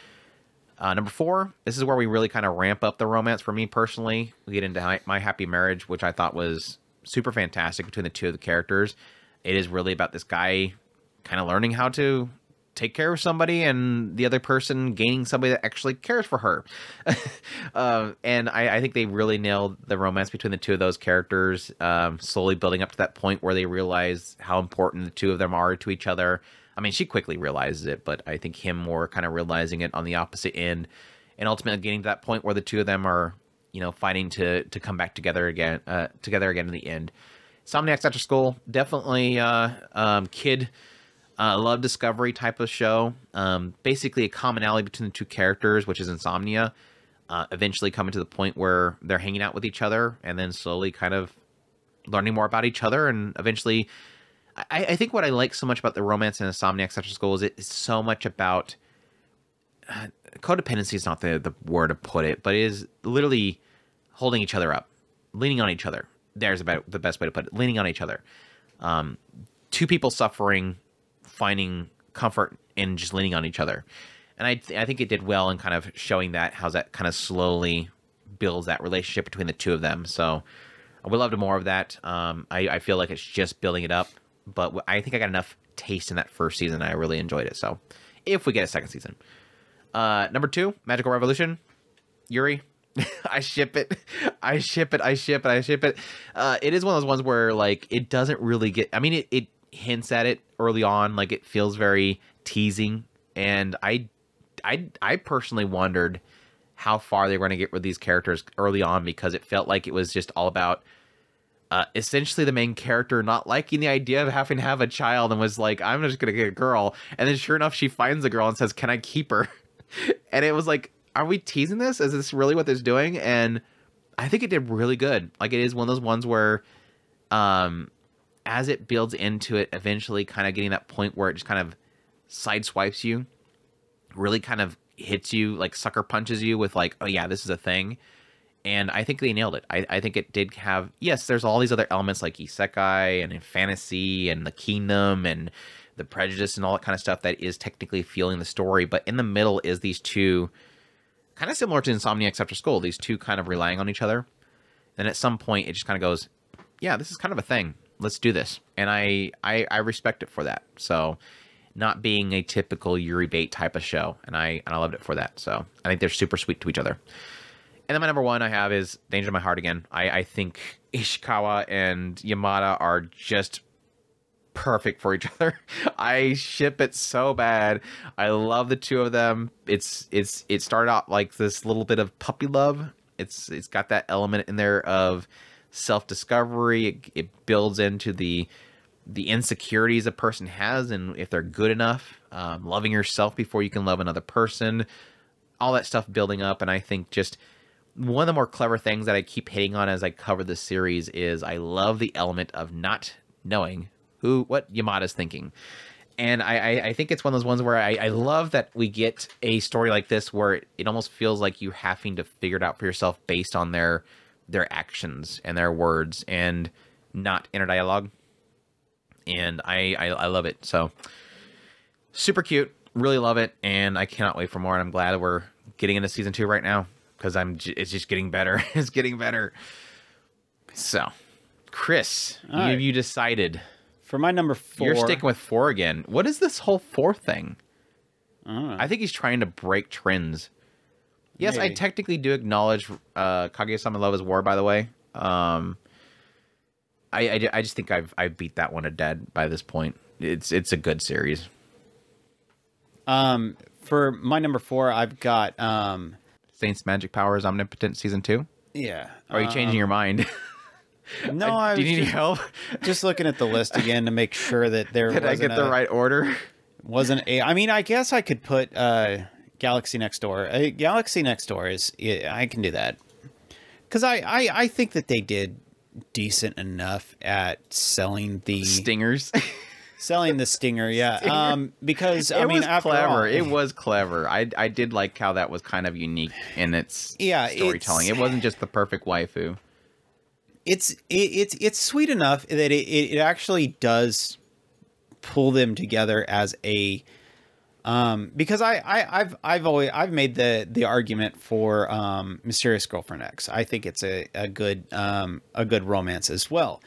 Number 4, this is where we really kind of ramp up the romance for me personally. We get into My Happy Marriage, which I thought was super fantastic between the two of the characters. It is really about this guy kind of learning how to take care of somebody and the other person gaining somebody that actually cares for her. And I think they really nailed the romance between the two of those characters, slowly building up to that point where they realize how important the two of them are to each other. I mean, she quickly realizes it, but I think him more kind of realizing it on the opposite end, and ultimately getting to that point where the two of them are, fighting to come back together again in the end. Insomniacs After School, definitely kid love discovery type of show. Basically a commonality between the two characters, which is insomnia, eventually coming to the point where they're hanging out with each other and then slowly kind of learning more about each other. And eventually, I think what I like so much about the romance in Insomniacs After School is it's so much about codependency is not the word to put it, but it is literally holding each other up, leaning on each other. There's about the best way to put it, leaning on each other. Two people suffering, finding comfort in just leaning on each other. And I think it did well in kind of showing that, how that kind of slowly builds that relationship between the two of them. So I would love to more of that. I feel like it's just building it up, but I think I got enough taste in that first season. I really enjoyed it. So if we get a second season. Number 2, Magical Revolution, Yuri. I ship it. I ship it. It is one of those ones where like it doesn't really get, I mean, it hints at it early on, like it feels very teasing, and I personally wondered how far they were going to get with these characters early on, because it felt like it was just all about essentially the main character not liking the idea of having to have a child, and was like, I'm just going to get a girl, and then sure enough she finds a girl and says, can I keep her? And it was like, are we teasing this? Is this really what they're doing? And I think it did really good. Like, it is one of those ones where as it builds into it, eventually kind of getting that point where it just kind of sideswipes you, really kind of hits you, like sucker punches you with like, oh yeah, this is a thing. And I think they nailed it. I think it did have, yes, there's all these other elements like isekai and fantasy and the kingdom and the prejudice and all that kind of stuff that is technically fueling the story. But in the middle is these two, kind of similar to Insomniacs After School, these two kind of relying on each other. And at some point it just kind of goes, yeah, this is kind of a thing. Let's do this. And I respect it for that. So not being a typical Yuri bait type of show. And I loved it for that. So I think they're super sweet to each other. And then my number 1 I have is Danger to My Heart again. I think Ishikawa and Yamada are just perfect for each other. I ship it so bad. I love the two of them. It started out like this little bit of puppy love. It's got that element in there of self-discovery. It builds into the insecurities a person has, and if they're good enough, loving yourself before you can love another person, all that stuff building up. And I think just one of the more clever things that I keep hitting on as I cover this series is I love the element of not knowing what Yamada's thinking. And I think it's one of those ones where I love that we get a story like this where it almost feels like you having to figure it out for yourself based on their actions and their words and not inner dialogue. And I love it. So super cute. Really love it. And I cannot wait for more. And I'm glad we're getting into season 2 right now because it's just getting better. It's getting better. So, Chris, you decided. For my number 4. You're sticking with 4 again. What is this whole 4 thing? I think he's trying to break trends. Yes, maybe. I technically do acknowledge Kaguya-sama Love is War, by the way. I just think I've beat that one to dead by this point. It's a good series. For my number 4, I've got Saint's Magic Powers Omnipotent Season 2? Yeah. Or are you changing your mind? No, do you need any help? Just looking at the list again to make sure that there Did I get the right order? I mean, I guess I could put Galaxy Next Door. Galaxy Next Door I can do that. Because I think that they did decent enough at selling the stingers. Selling the stinger, yeah. Stinger. Because I mean, after clever. All, it was clever. I did like how that was kind of unique in its storytelling. It wasn't just the perfect waifu. It's sweet enough that it actually does pull them together as a because I've made the argument for Mysterious Girlfriend X. I think it's a good romance as well.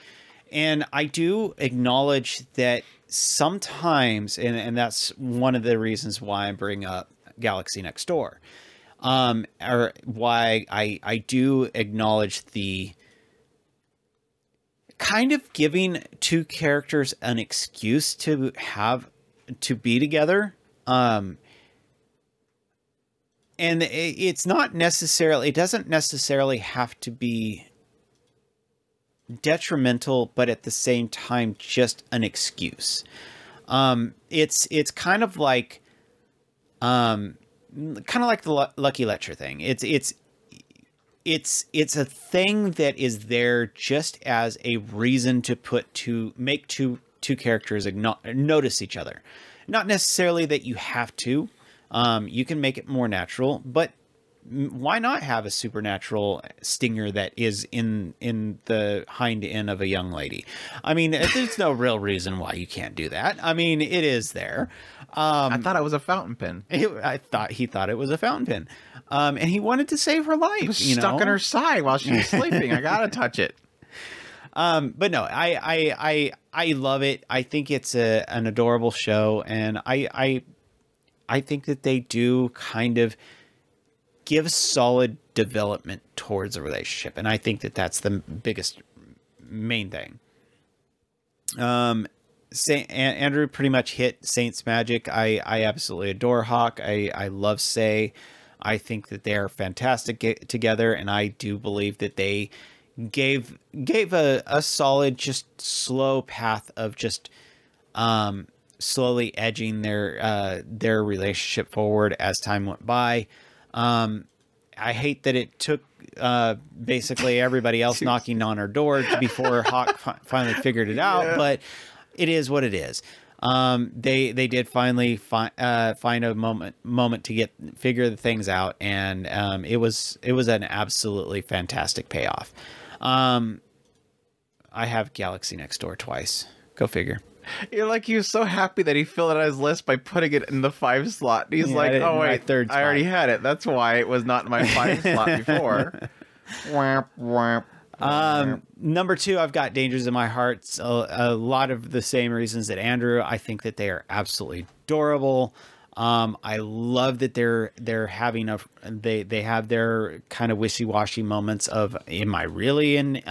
And I do acknowledge that sometimes, and that's one of the reasons why I bring up Galaxy Next Door, or why I do acknowledge the kind of giving two characters an excuse to be together. And it doesn't necessarily have to be detrimental, but at the same time, just an excuse. It's kind of like the Lucky Lecture thing. It's a thing that is there just as a reason to make two characters notice each other. Not necessarily that you have to. You can make it more natural, but why not have a supernatural stinger that is in the hind end of a young lady? I mean, there's no real reason why you can't do that. I mean, it is there. I thought it was a fountain pen. He thought it was a fountain pen. And he wanted to save her life. It was stuck in her side while she was sleeping. I gotta touch it. But no, I love it. I think it's an adorable show, and I think that they do kind of give solid development towards a relationship, and I think that that's the main thing. Andrew pretty much hit Saint's Magic. I absolutely adore Hawk. I love Sei. I think that they are fantastic together, and I do believe that they gave a solid, just slow path of just slowly edging their relationship forward as time went by. I hate that it took basically everybody else knocking on her door before Hawk finally figured it out, but it is what it is. They did finally find a moment to figure the things out, and it was an absolutely fantastic payoff. I have Galaxy Next Door twice. Go figure. You're like, he was so happy that he filled out his list by putting it in the 5 slot. He's like, oh wait, I already had it. That's why it was not in my 5 slot before. Number 2, I've got Dangers in My Heart. A lot of the same reasons that Andrew. I think that they are absolutely adorable. I love that they're having they have their kind of wishy-washy moments of, am I really in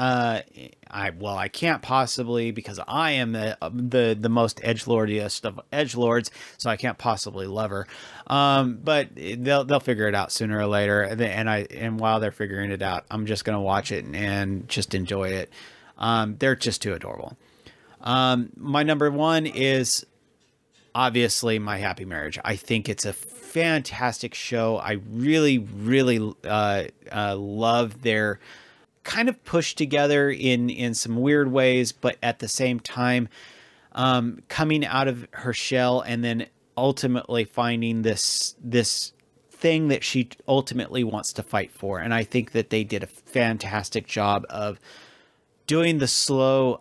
I can't possibly, because I am the most edgelordiest of edgelords, so I can't possibly love her. But they'll figure it out sooner or later, and while they're figuring it out, I'm just gonna watch it and just enjoy it. They're just too adorable. My number 1 is obviously My Happy Marriage. I think it's a fantastic show. I really, really love their kind of pushed together in some weird ways, but at the same time, coming out of her shell and then ultimately finding this thing that she ultimately wants to fight for. And I think that they did a fantastic job of doing the slow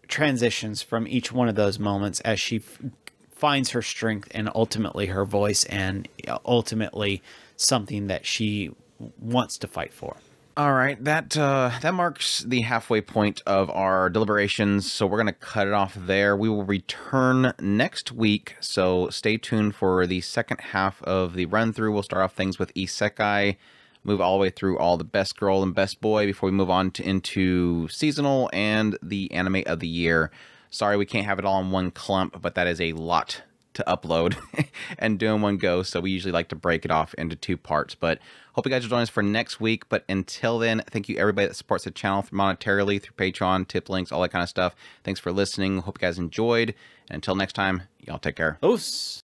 transitions from each one of those moments as she finds her strength and ultimately her voice and ultimately something that she wants to fight for. All right, that marks the halfway point of our deliberations, so we're going to cut it off there. We will return next week, so stay tuned for the second half of the run-through. We'll start off things with Isekai, move all the way through all the best girl and best boy before we move on into seasonal and the anime of the year. Sorry we can't have it all in one clump, but that is a lot to upload and do in one go, so we usually like to break it off into 2 parts. But hope you guys will join us for next week. But until then, thank you everybody that supports the channel monetarily through Patreon, tip links, all that kind of stuff. Thanks for listening. Hope you guys enjoyed. And until next time, y'all take care. Os.